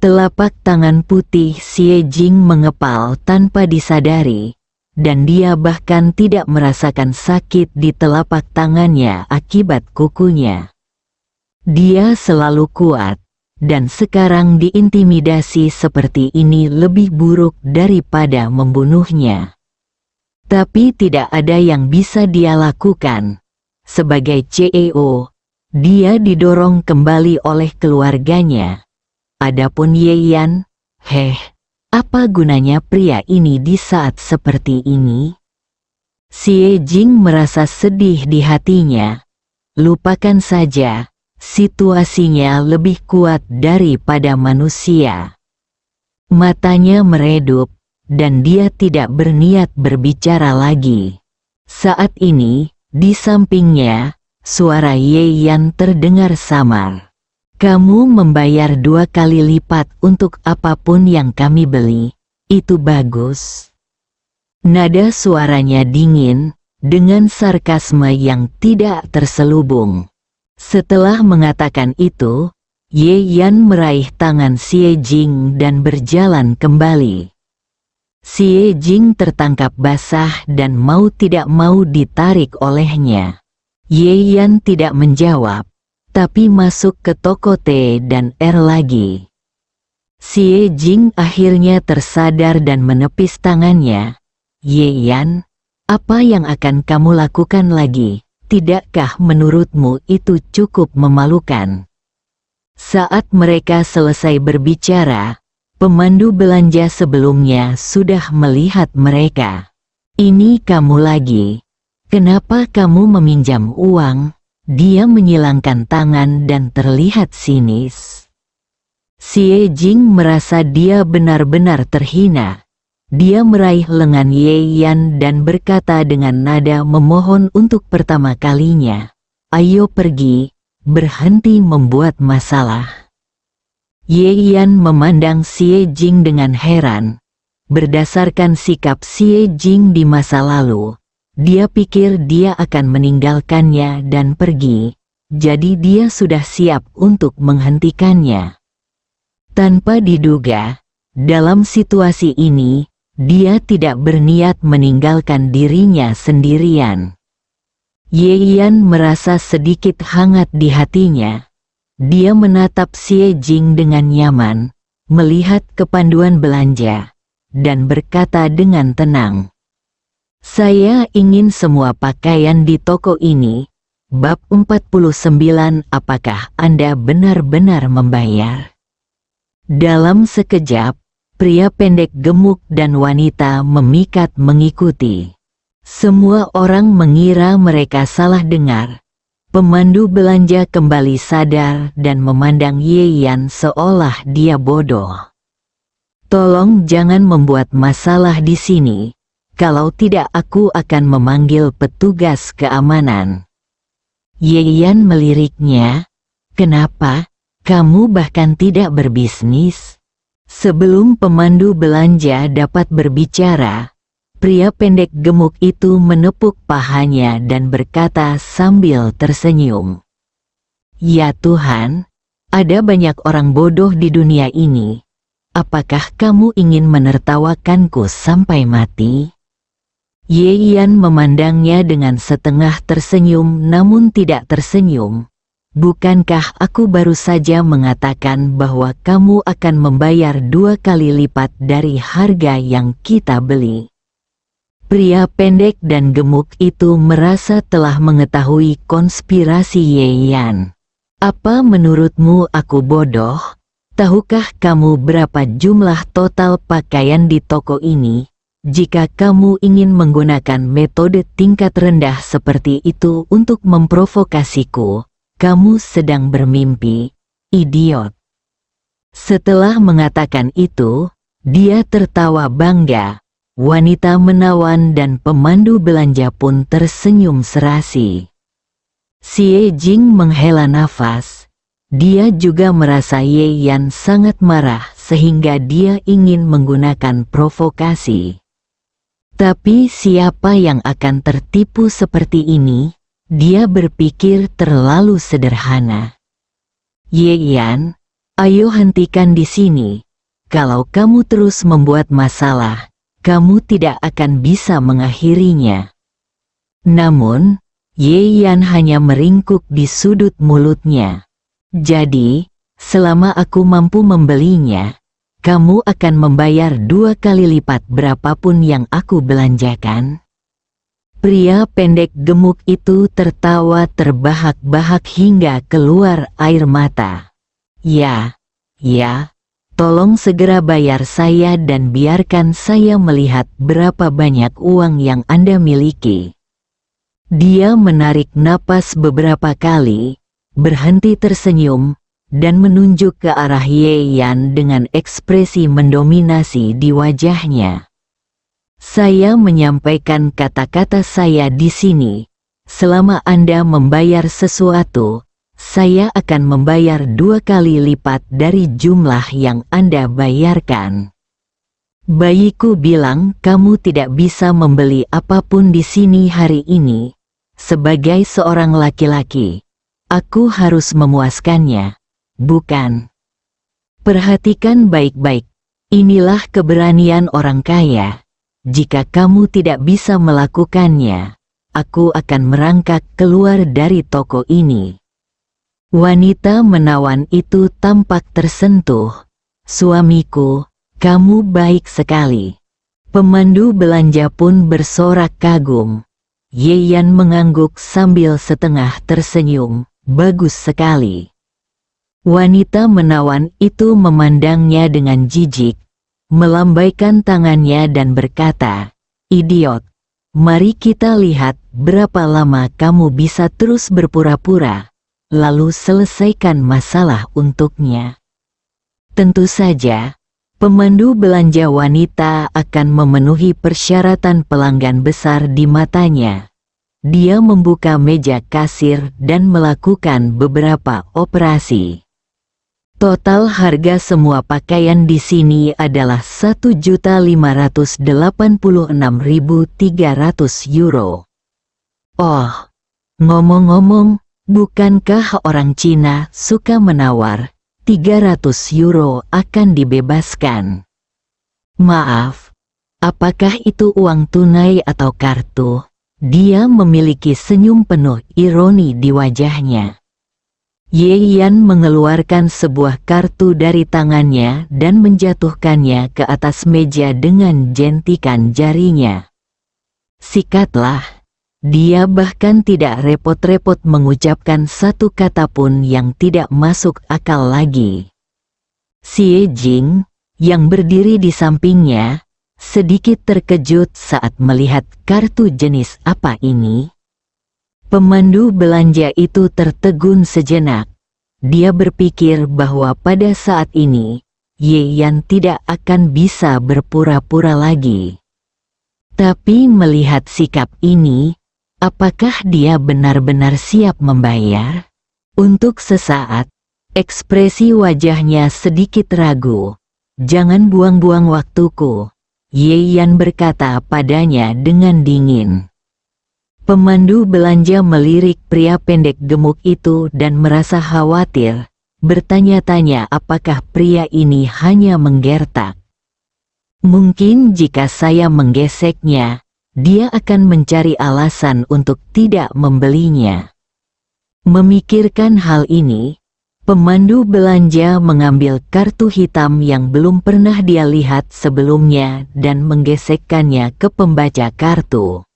Telapak tangan putih Xie Jing mengepal tanpa disadari, dan dia bahkan tidak merasakan sakit di telapak tangannya akibat kukunya. Dia selalu kuat, dan sekarang diintimidasi seperti ini lebih buruk daripada membunuhnya. Tapi tidak ada yang bisa dia lakukan. Sebagai CEO, dia didorong kembali oleh keluarganya. Adapun Ye Yan, apa gunanya pria ini di saat seperti ini? Xie Jing merasa sedih di hatinya. Lupakan saja, situasinya lebih kuat daripada manusia. Matanya meredup, dan dia tidak berniat berbicara lagi. Saat ini, di sampingnya, suara Ye Yan terdengar samar. Kamu membayar 2 kali lipat untuk apapun yang kami beli. Itu bagus. Nada suaranya dingin, dengan sarkasme yang tidak terselubung. Setelah mengatakan itu, Ye Yan meraih tangan Xie Jing dan berjalan kembali. Xie Jing tertangkap basah dan mau tidak mau ditarik olehnya. Ye Yan tidak menjawab, tapi masuk ke toko teh dan lagi. Xie Jing akhirnya tersadar dan menepis tangannya. Ye Yan, apa yang akan kamu lakukan lagi? Tidakkah menurutmu itu cukup memalukan? Saat mereka selesai berbicara, pemandu belanja sebelumnya sudah melihat mereka. Ini kamu lagi. Kenapa kamu meminjam uang? Dia menyilangkan tangan dan terlihat sinis. Xie Jing merasa dia benar-benar terhina. Dia meraih lengan Ye Yan dan berkata dengan nada memohon untuk pertama kalinya, "Ayo pergi, berhenti membuat masalah." Ye Yan memandang Xie Jing dengan heran. Berdasarkan sikap Xie Jing di masa lalu, dia pikir dia akan meninggalkannya dan pergi, jadi dia sudah siap untuk menghentikannya. Tanpa diduga, dalam situasi ini, dia tidak berniat meninggalkan dirinya sendirian. Ye Yan merasa sedikit hangat di hatinya. Dia menatap Xie Jing dengan nyaman, melihat kepanduan belanja, dan berkata dengan tenang, "Saya ingin semua pakaian di toko ini." Bab 49. Apakah Anda benar-benar membayar? Dalam sekejap, pria pendek gemuk dan wanita memikat mengikuti. Semua orang mengira mereka salah dengar. Pemandu belanja kembali sadar dan memandang Ye Yan seolah dia bodoh. "Tolong jangan membuat masalah di sini. Kalau tidak aku akan memanggil petugas keamanan." Ye Yan meliriknya, "Kenapa? Kamu bahkan tidak berbisnis?" Sebelum pemandu belanja dapat berbicara, pria pendek gemuk itu menepuk pahanya dan berkata sambil tersenyum, "Ya Tuhan, ada banyak orang bodoh di dunia ini. Apakah kamu ingin menertawakanku sampai mati?" Ye Yan memandangnya dengan setengah tersenyum namun tidak tersenyum. "Bukankah aku baru saja mengatakan bahwa kamu akan membayar 2 kali lipat dari harga yang kita beli?" Pria pendek dan gemuk itu merasa telah mengetahui konspirasi Ye Yan. "Apa menurutmu aku bodoh? Tahukah kamu berapa jumlah total pakaian di toko ini? Jika kamu ingin menggunakan metode tingkat rendah seperti itu untuk memprovokasiku, kamu sedang bermimpi, idiot." Setelah mengatakan itu, dia tertawa bangga. Wanita menawan dan pemandu belanja pun tersenyum serasi. Xie Jing menghela nafas. Dia juga merasa Ye Yan sangat marah sehingga dia ingin menggunakan provokasi. Tapi siapa yang akan tertipu seperti ini? Dia berpikir terlalu sederhana. Ye Yan, ayo hentikan di sini. Kalau kamu terus membuat masalah, kamu tidak akan bisa mengakhirinya. Namun, Ye Yan hanya meringkuk di sudut mulutnya. Jadi, selama aku mampu membelinya, kamu akan membayar 2 kali lipat berapapun yang aku belanjakan. Pria pendek gemuk itu tertawa terbahak-bahak hingga keluar air mata. Ya, tolong segera bayar saya dan biarkan saya melihat berapa banyak uang yang Anda miliki. Dia menarik napas beberapa kali, berhenti tersenyum, dan menunjuk ke arah Ye Yan dengan ekspresi mendominasi di wajahnya. Saya menyampaikan kata-kata saya di sini. Selama Anda membayar sesuatu, saya akan membayar 2 kali lipat dari jumlah yang Anda bayarkan. Bayiku bilang kamu tidak bisa membeli apapun di sini hari ini. Sebagai seorang laki-laki, aku harus memuaskannya. Bukan. Perhatikan baik-baik. Inilah keberanian orang kaya. Jika kamu tidak bisa melakukannya, aku akan merangkak keluar dari toko ini. Wanita menawan itu tampak tersentuh. Suamiku, kamu baik sekali. Pemandu belanja pun bersorak kagum. Ye Yan mengangguk sambil setengah tersenyum. Bagus sekali. Wanita menawan itu memandangnya dengan jijik, melambaikan tangannya dan berkata, "Idiot, mari kita lihat berapa lama kamu bisa terus berpura-pura, lalu selesaikan masalah untuknya." Tentu saja, pemandu belanja wanita akan memenuhi persyaratan pelanggan besar di matanya. Dia membuka meja kasir dan melakukan beberapa operasi. Total harga semua pakaian di sini adalah 1.586.300 euro. Oh, ngomong-ngomong, bukankah orang Cina suka menawar? 300 euro akan dibebaskan. Maaf, apakah itu uang tunai atau kartu? Dia memiliki senyum penuh ironi di wajahnya. Ye Yan mengeluarkan sebuah kartu dari tangannya dan menjatuhkannya ke atas meja dengan jentikan jarinya. Sikatlah. Dia bahkan tidak repot-repot mengucapkan satu kata pun yang tidak masuk akal lagi. Xie Jing, yang berdiri di sampingnya, sedikit terkejut saat melihat kartu jenis apa ini. Pemandu belanja itu tertegun sejenak. Dia berpikir bahwa pada saat ini, Ye Yan tidak akan bisa berpura-pura lagi. Tapi melihat sikap ini, apakah dia benar-benar siap membayar? Untuk sesaat, ekspresi wajahnya sedikit ragu. "Jangan buang-buang waktuku," Ye Yan berkata padanya dengan dingin. Pemandu belanja melirik pria pendek gemuk itu dan merasa khawatir, bertanya-tanya apakah pria ini hanya menggertak. Mungkin jika saya menggeseknya, dia akan mencari alasan untuk tidak membelinya. Memikirkan hal ini, pemandu belanja mengambil kartu hitam yang belum pernah dia lihat sebelumnya dan menggesekkannya ke pembaca kartu.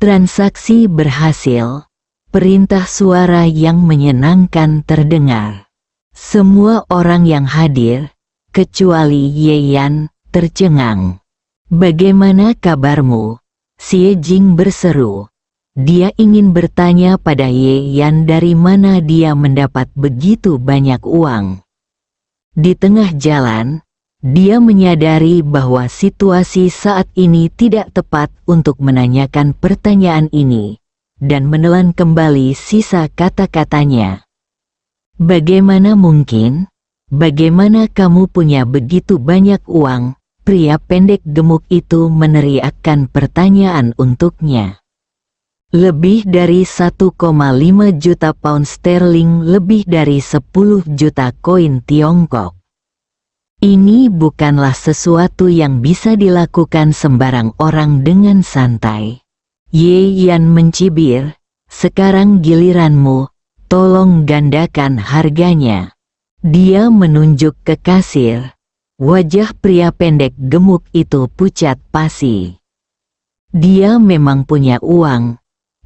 Transaksi berhasil. Perintah suara yang menyenangkan terdengar. Semua orang yang hadir, kecuali Ye Yan, tercengang. "Bagaimana kabarmu?" Xie Jing berseru. Dia ingin bertanya pada Ye Yan dari mana dia mendapat begitu banyak uang. Di tengah jalan, dia menyadari bahwa situasi saat ini tidak tepat untuk menanyakan pertanyaan ini, dan menelan kembali sisa kata-katanya. "Bagaimana mungkin? Bagaimana kamu punya begitu banyak uang?" Pria pendek gemuk itu meneriakkan pertanyaan untuknya. Lebih dari 1,5 juta pound sterling, lebih dari 10 juta koin Tiongkok. Ini bukanlah sesuatu yang bisa dilakukan sembarang orang dengan santai. Ye Yan mencibir, sekarang giliranmu, tolong gandakan harganya. Dia menunjuk ke kasir. Wajah pria pendek gemuk itu pucat pasi. Dia memang punya uang.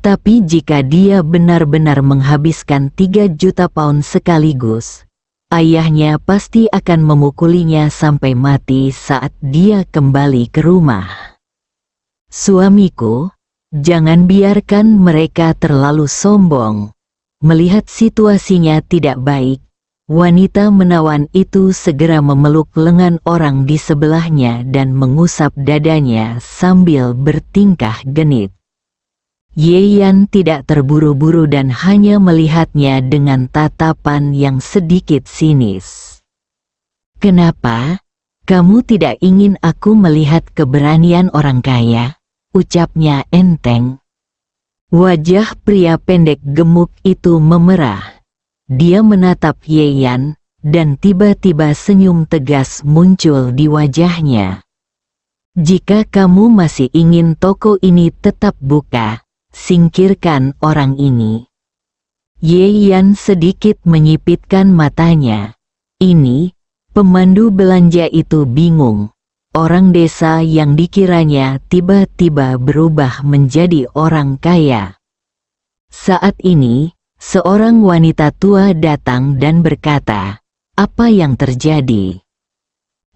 Tapi jika dia benar-benar menghabiskan 3 juta pound sekaligus, ayahnya pasti akan memukulinya sampai mati saat dia kembali ke rumah. Suamiku, jangan biarkan mereka terlalu sombong. Melihat situasinya tidak baik, wanita menawan itu segera memeluk lengan orang di sebelahnya dan mengusap dadanya sambil bertingkah genit. Ye Yan tidak terburu-buru dan hanya melihatnya dengan tatapan yang sedikit sinis. "Kenapa? Kamu tidak ingin aku melihat keberanian orang kaya?" ucapnya enteng. Wajah pria pendek gemuk itu memerah. Dia menatap Ye Yan, dan tiba-tiba senyum tegas muncul di wajahnya. "Jika kamu masih ingin toko ini tetap buka, singkirkan orang ini." Ye Yan sedikit menyipitkan matanya. Ini, pemandu belanja itu bingung. Orang desa yang dikiranya tiba-tiba berubah menjadi orang kaya. Saat ini, seorang wanita tua datang dan berkata, "Apa yang terjadi?"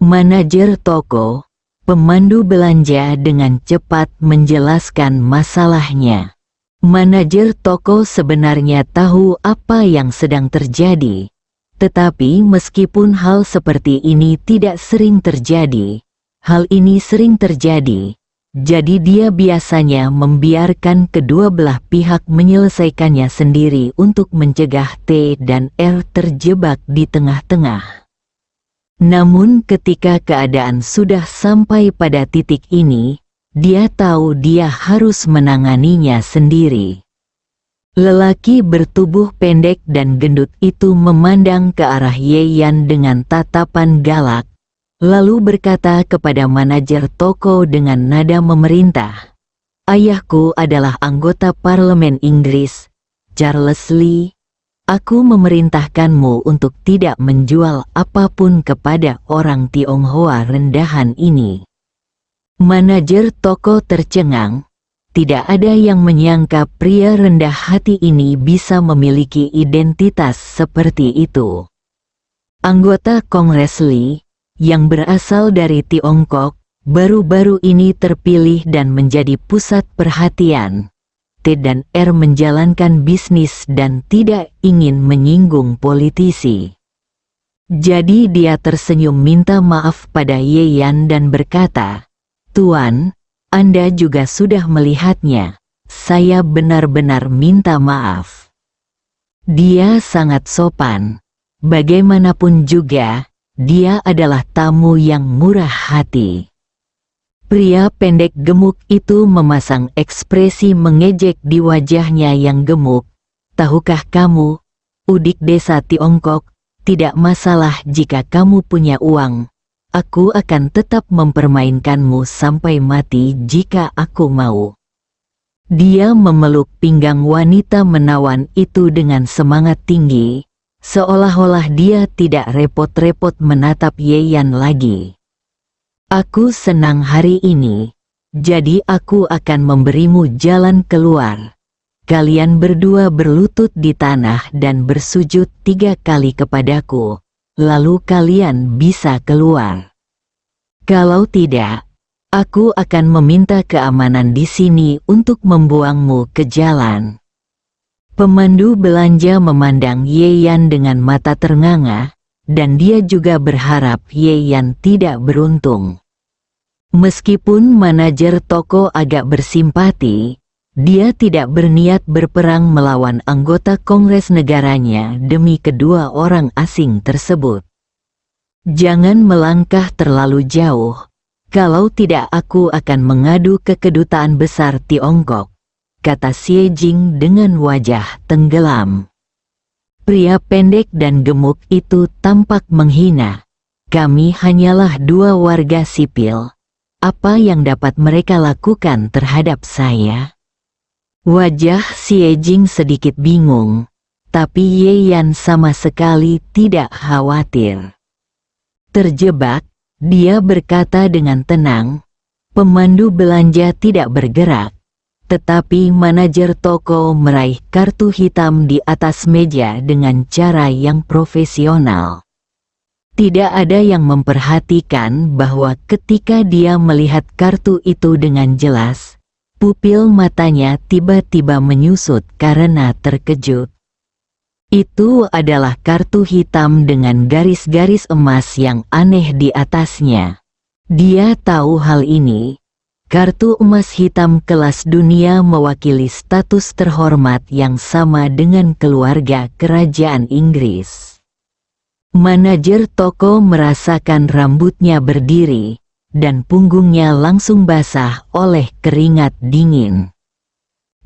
Manajer toko, pemandu belanja dengan cepat menjelaskan masalahnya. Manajer toko sebenarnya tahu apa yang sedang terjadi. Tetapi meskipun hal seperti ini tidak sering terjadi, hal ini sering terjadi. Jadi dia biasanya membiarkan kedua belah pihak menyelesaikannya sendiri untuk mencegah T dan R terjebak di tengah-tengah. Namun ketika keadaan sudah sampai pada titik ini, dia tahu dia harus menanganinya sendiri. Lelaki bertubuh pendek dan gendut itu memandang ke arah Ye Yan dengan tatapan galak, lalu berkata kepada manajer toko dengan nada memerintah, "Ayahku adalah anggota parlemen Inggris, Charles Lee. Aku memerintahkanmu untuk tidak menjual apapun kepada orang Tionghoa rendahan ini." Manajer toko tercengang. Tidak ada yang menyangka pria rendah hati ini bisa memiliki identitas seperti itu. Anggota Kongres Lee, yang berasal dari Tiongkok, baru-baru ini terpilih dan menjadi pusat perhatian. T dan R menjalankan bisnis dan tidak ingin menyinggung politisi. Jadi dia tersenyum minta maaf pada Ye Yan dan berkata, "Tuan, Anda juga sudah melihatnya. Saya benar-benar minta maaf." Dia sangat sopan. Bagaimanapun juga, dia adalah tamu yang murah hati. Pria pendek gemuk itu memasang ekspresi mengejek di wajahnya yang gemuk. "Tahukah kamu, udik desa Tiongkok, tidak masalah jika kamu punya uang. Aku akan tetap mempermainkanmu sampai mati jika aku mau." Dia memeluk pinggang wanita menawan itu dengan semangat tinggi, seolah-olah dia tidak repot-repot menatap Ye Yan lagi. "Aku senang hari ini, jadi aku akan memberimu jalan keluar. Kalian berdua berlutut di tanah dan bersujud 3 kali kepadaku, lalu kalian bisa keluar. Kalau tidak, aku akan meminta keamanan di sini untuk membuangmu ke jalan." Pemandu belanja memandang Ye Yan dengan mata ternganga, dan dia juga berharap Ye Yan tidak beruntung. Meskipun manajer toko agak bersimpati, dia tidak berniat berperang melawan anggota Kongres negaranya demi kedua orang asing tersebut. "Jangan melangkah terlalu jauh, kalau tidak aku akan mengadu ke kedutaan besar Tiongkok. kata Xie Jing dengan wajah tenggelam. Pria pendek dan gemuk itu tampak menghina. Kami hanyalah dua warga sipil. Apa yang dapat mereka lakukan terhadap saya? Wajah Xie Jing sedikit bingung, tapi Ye Yan sama sekali tidak khawatir. Terjebak, dia berkata dengan tenang. Pemandu belanja tidak bergerak, tetapi manajer toko meraih kartu hitam di atas meja dengan cara yang profesional. Tidak ada yang memperhatikan bahwa ketika dia melihat kartu itu dengan jelas, pupil matanya tiba-tiba menyusut karena terkejut. Itu adalah kartu hitam dengan garis-garis emas yang aneh di atasnya. Dia tahu hal ini. Kartu emas hitam kelas dunia mewakili status terhormat yang sama dengan keluarga kerajaan Inggris. Manajer toko merasakan rambutnya berdiri, dan punggungnya langsung basah oleh keringat dingin.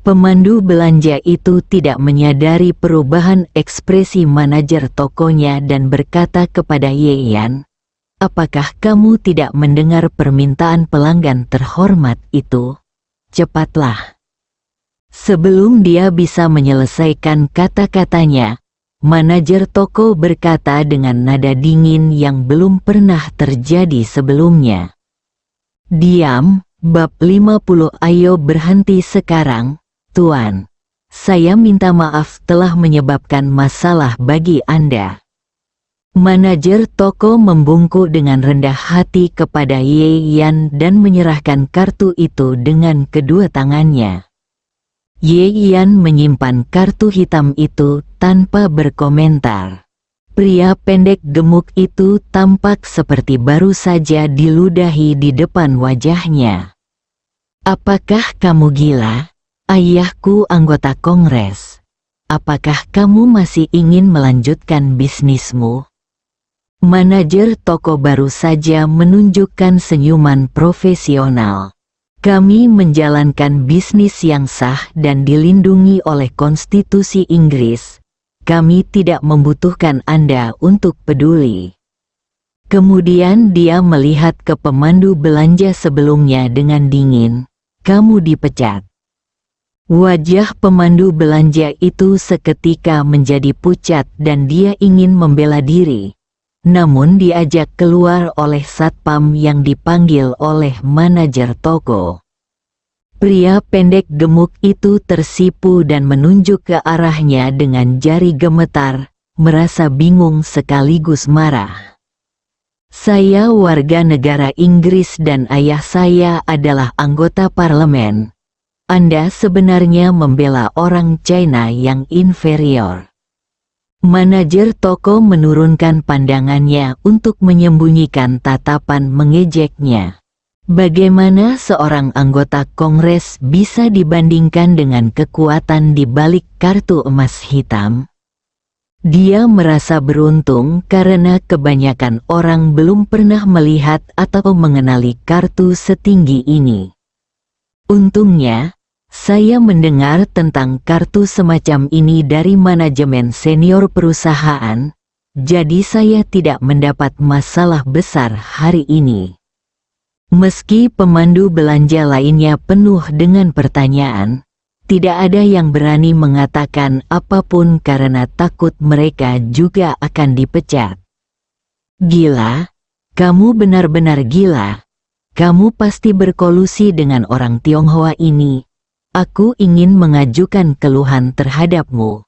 Pemandu belanja itu tidak menyadari perubahan ekspresi manajer tokonya dan berkata kepada Ye Yan, "Apakah kamu tidak mendengar permintaan pelanggan terhormat itu? Cepatlah." Sebelum dia bisa menyelesaikan kata-katanya, manajer toko berkata dengan nada dingin yang belum pernah terjadi sebelumnya. "Diam, bab 50 ayo berhenti sekarang, Tuan. Saya minta maaf telah menyebabkan masalah bagi Anda." Manajer toko membungkuk dengan rendah hati kepada Ye Yan dan menyerahkan kartu itu dengan kedua tangannya. Ye Yan menyimpan kartu hitam itu tanpa berkomentar. Pria pendek gemuk itu tampak seperti baru saja diludahi di depan wajahnya. "Apakah kamu gila? Ayahku anggota Kongres. Apakah kamu masih ingin melanjutkan bisnismu?" Manajer toko baru saja menunjukkan senyuman profesional. "Kami menjalankan bisnis yang sah dan dilindungi oleh konstitusi Inggris. Kami tidak membutuhkan Anda untuk peduli." Kemudian dia melihat ke pemandu belanja sebelumnya dengan dingin. "Kamu dipecat." Wajah pemandu belanja itu seketika menjadi pucat dan dia ingin membela diri. Namun diajak keluar oleh satpam yang dipanggil oleh manajer toko. Pria pendek gemuk itu tersipu dan menunjuk ke arahnya dengan jari gemetar, merasa bingung sekaligus marah. "Saya warga negara Inggris dan ayah saya adalah anggota parlemen. Anda sebenarnya membela orang China yang inferior." Manajer toko menurunkan pandangannya untuk menyembunyikan tatapan mengejeknya. Bagaimana seorang anggota Kongres bisa dibandingkan dengan kekuatan di balik kartu emas hitam? Dia merasa beruntung karena kebanyakan orang belum pernah melihat atau mengenali kartu setinggi ini. Untungnya, saya mendengar tentang kartu semacam ini dari manajemen senior perusahaan, jadi saya tidak mendapat masalah besar hari ini. Meski pemandu belanja lainnya penuh dengan pertanyaan, tidak ada yang berani mengatakan apapun karena takut mereka juga akan dipecat. "Gila, kamu benar-benar gila. Kamu pasti berkolusi dengan orang Tionghoa ini. Aku ingin mengajukan keluhan terhadapmu."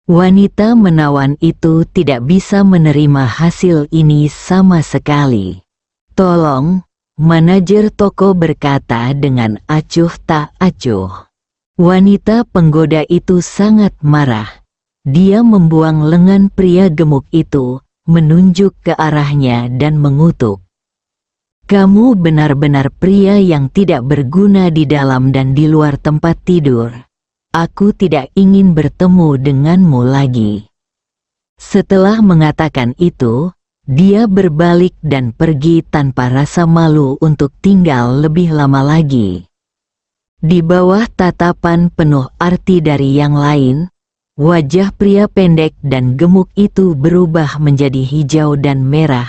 Wanita menawan itu tidak bisa menerima hasil ini sama sekali. "Tolong," manajer toko berkata dengan acuh tak acuh. Wanita penggoda itu sangat marah. Dia membuang lengan pria gemuk itu, menunjuk ke arahnya dan mengutuk. "Kamu benar-benar pria yang tidak berguna di dalam dan di luar tempat tidur. Aku tidak ingin bertemu denganmu lagi." Setelah mengatakan itu, dia berbalik dan pergi tanpa rasa malu untuk tinggal lebih lama lagi. Di bawah tatapan penuh arti dari yang lain, wajah pria pendek dan gemuk itu berubah menjadi hijau dan merah.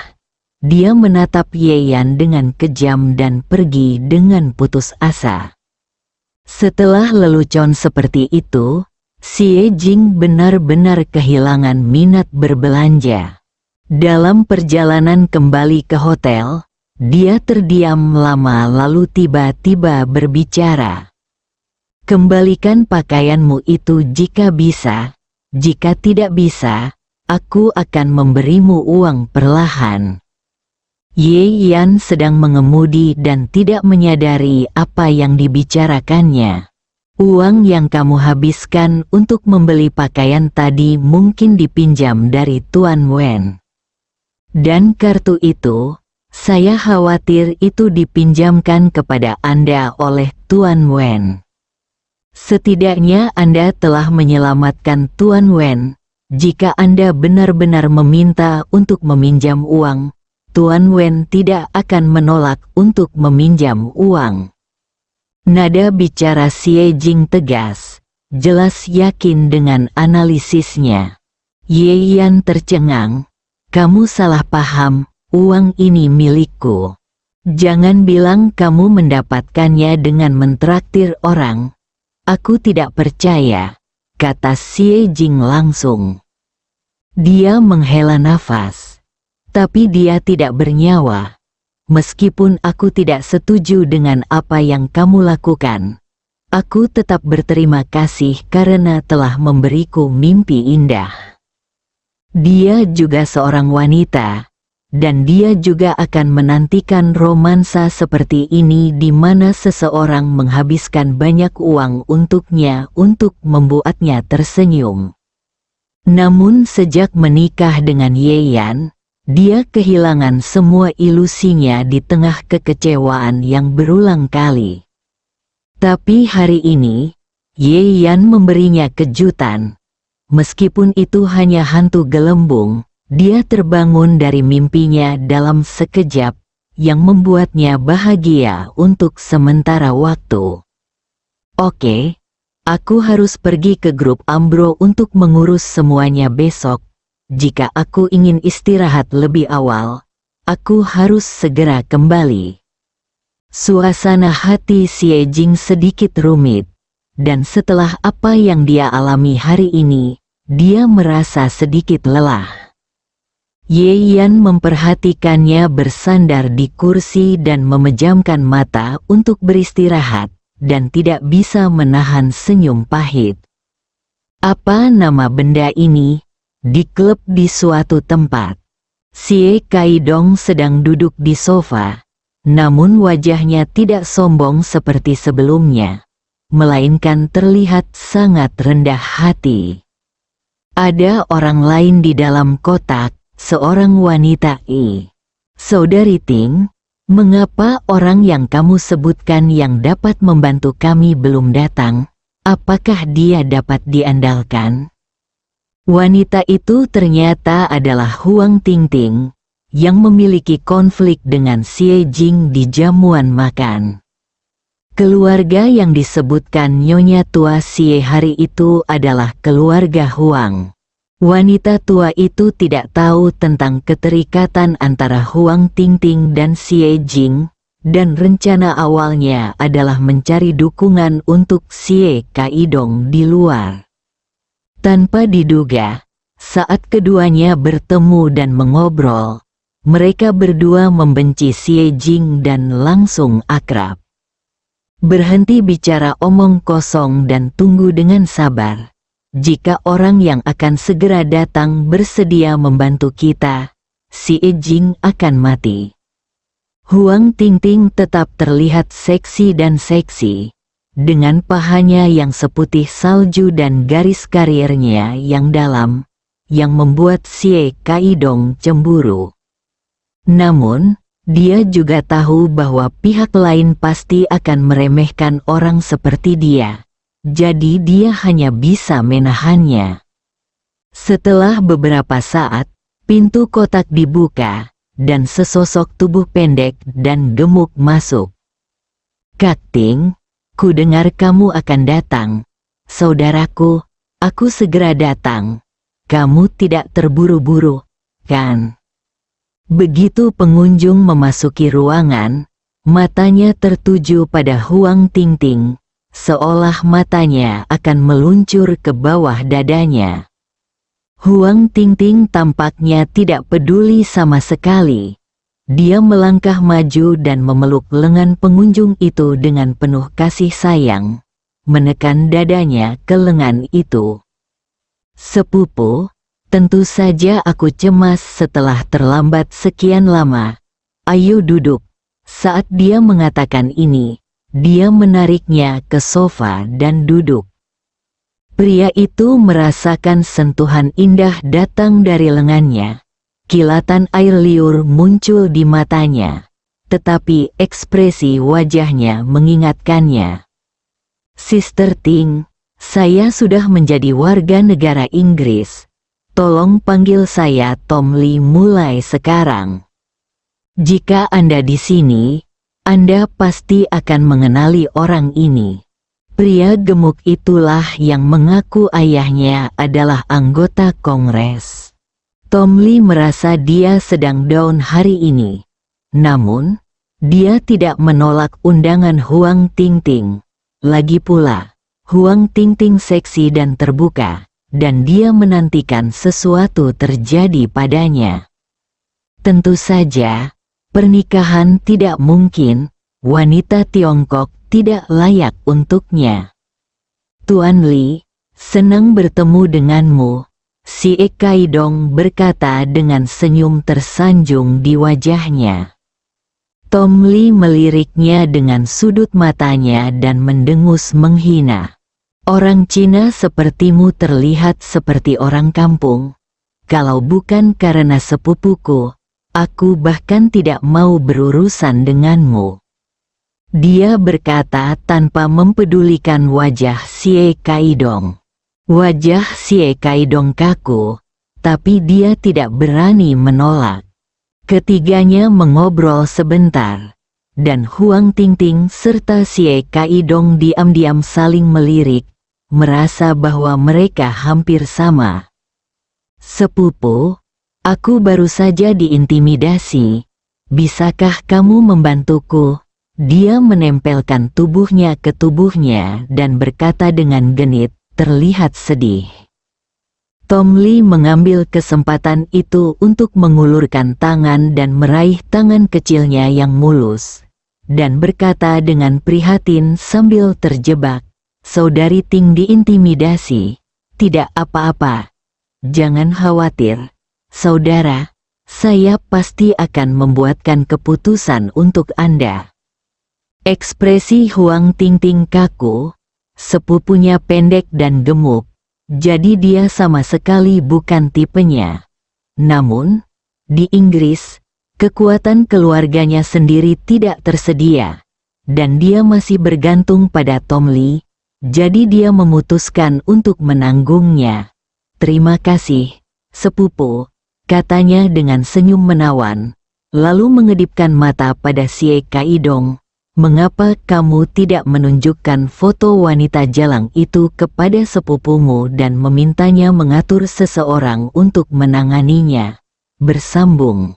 Dia menatap Yeyan dengan kejam dan pergi dengan putus asa. Setelah lelucon seperti itu, Xie Jing benar-benar kehilangan minat berbelanja. Dalam perjalanan kembali ke hotel, dia terdiam lama lalu tiba-tiba berbicara. Kembalikan pakaianmu itu jika bisa, jika tidak bisa, aku akan memberimu uang perlahan. Ye Yan sedang mengemudi dan tidak menyadari apa yang dibicarakannya. Uang yang kamu habiskan untuk membeli pakaian tadi mungkin dipinjam dari Tuan Wen. Dan kartu itu, saya khawatir itu dipinjamkan kepada Anda oleh Tuan Wen. Setidaknya Anda telah menyelamatkan Tuan Wen. Jika Anda benar-benar meminta untuk meminjam uang, Tuan Wen tidak akan menolak untuk meminjam uang. Nada bicara Xie Jing tegas, jelas yakin dengan analisisnya. Ye Yan tercengang, kamu salah paham. Uang ini milikku. Jangan bilang kamu mendapatkannya dengan mentraktir orang. Aku tidak percaya, kata Xie Jing langsung. Dia menghela nafas. Tapi dia tidak bernyawa. Meskipun aku tidak setuju dengan apa yang kamu lakukan, aku tetap berterima kasih karena telah memberiku mimpi indah. Dia juga seorang wanita. Dan dia juga akan menantikan romansa seperti ini di mana seseorang menghabiskan banyak uang untuknya untuk membuatnya tersenyum. Namun sejak menikah dengan Ye Yan, dia kehilangan semua ilusinya di tengah kekecewaan yang berulang kali. Tapi hari ini, Ye Yan memberinya kejutan. Meskipun itu hanya hantu gelembung, dia terbangun dari mimpinya dalam sekejap, yang membuatnya bahagia untuk sementara waktu. Oke, aku harus pergi ke grup Ambro untuk mengurus semuanya besok. Jika aku ingin istirahat lebih awal, aku harus segera kembali. Suasana hati Xie Jing sedikit rumit, dan setelah apa yang dia alami hari ini, dia merasa sedikit lelah. Ye Yan memperhatikannya bersandar di kursi dan memejamkan mata untuk beristirahat, dan tidak bisa menahan senyum pahit. Apa nama benda ini? Di klub di suatu tempat. Xie Kaidong sedang duduk di sofa, namun wajahnya tidak sombong seperti sebelumnya, melainkan terlihat sangat rendah hati. Ada orang lain di dalam kotak. Seorang wanita. Saudari Ting, mengapa orang yang kamu sebutkan yang dapat membantu kami belum datang? Apakah dia dapat diandalkan? Wanita itu ternyata adalah Huang Tingting, yang memiliki konflik dengan Xie Jing di jamuan makan. Keluarga yang disebutkan Nyonya Tua Xie hari itu adalah keluarga Huang. Wanita tua itu tidak tahu tentang keterikatan antara Huang Tingting dan Xie Jing, dan rencana awalnya adalah mencari dukungan untuk Xie Kaidong di luar. Tanpa diduga, saat keduanya bertemu dan mengobrol, mereka berdua membenci Xie Jing dan langsung akrab. Berhenti bicara omong kosong dan tunggu dengan sabar. Jika orang yang akan segera datang bersedia membantu kita, Xie Jing akan mati. Huang Tingting tetap terlihat seksi dan seksi, dengan pahanya yang seputih salju dan garis karirnya yang dalam, yang membuat Xie Kaidong cemburu. Namun, dia juga tahu bahwa pihak lain pasti akan meremehkan orang seperti dia. Jadi dia hanya bisa menahannya. Setelah beberapa saat, pintu kotak dibuka, dan sesosok tubuh pendek dan gemuk masuk. Kak Ting, Ku dengar kamu akan datang. Saudaraku, aku segera datang. Kamu tidak terburu-buru, kan? Begitu pengunjung memasuki ruangan, matanya tertuju pada Huang Tingting, seolah matanya akan meluncur ke bawah dadanya. Huang Tingting tampaknya tidak peduli sama sekali. Dia melangkah maju dan memeluk lengan pengunjung itu dengan penuh kasih sayang, menekan dadanya ke lengan itu. Sepupu, tentu saja aku cemas setelah terlambat sekian lama. Ayo duduk. Saat dia mengatakan ini, dia menariknya ke sofa dan duduk. Pria itu merasakan sentuhan indah datang dari lengannya. Kilatan air liur muncul di matanya, tetapi ekspresi wajahnya mengingatkannya. Sister Ting, saya sudah menjadi warga negara Inggris. Tolong panggil saya Tom Lee mulai sekarang. Jika Anda di sini, Anda pasti akan mengenali orang ini. Pria gemuk itulah yang mengaku ayahnya adalah anggota Kongres. Tom Lee merasa dia sedang down hari ini. Namun, dia tidak menolak undangan Huang Tingting. Lagi pula, Huang Tingting seksi dan terbuka, dan dia menantikan sesuatu terjadi padanya. Tentu saja, pernikahan tidak mungkin, wanita Tiongkok tidak layak untuknya. Tuan Lee, senang bertemu denganmu, si Kaidong berkata dengan senyum tersanjung di wajahnya. Tom Lee meliriknya dengan sudut matanya dan mendengus menghina. Orang Cina sepertimu terlihat seperti orang kampung. Kalau bukan karena sepupuku, aku bahkan tidak mau berurusan denganmu. Dia berkata tanpa mempedulikan wajah Xie Kaidong. Wajah Xie Kaidong kaku, tapi dia tidak berani menolak. Ketiganya mengobrol sebentar, dan Huang Tingting serta Xie Kaidong diam-diam saling melirik, merasa bahwa mereka hampir sama. Sepupu, aku baru saja diintimidasi. Bisakah kamu membantuku? Dia menempelkan tubuhnya ke tubuhnya dan berkata dengan genit, terlihat sedih. Tom Lee mengambil kesempatan itu untuk mengulurkan tangan dan meraih tangan kecilnya yang mulus, dan berkata dengan prihatin sambil terjebak, Saudari Ting diintimidasi. Tidak apa-apa. Jangan khawatir. Saudara, saya pasti akan membuatkan keputusan untuk Anda. Ekspresi Huang Tingting kaku, sepupunya pendek dan gemuk, jadi dia sama sekali bukan tipenya. Namun, di Inggris, kekuatan keluarganya sendiri tidak tersedia, dan dia masih bergantung pada Tom Lee. Jadi dia memutuskan untuk menanggungnya. Terima kasih, sepupu, katanya dengan senyum menawan, lalu mengedipkan mata pada Xie Kaidong. Mengapa kamu tidak menunjukkan foto wanita jalang itu kepada sepupumu dan memintanya mengatur seseorang untuk menanganinya? Bersambung.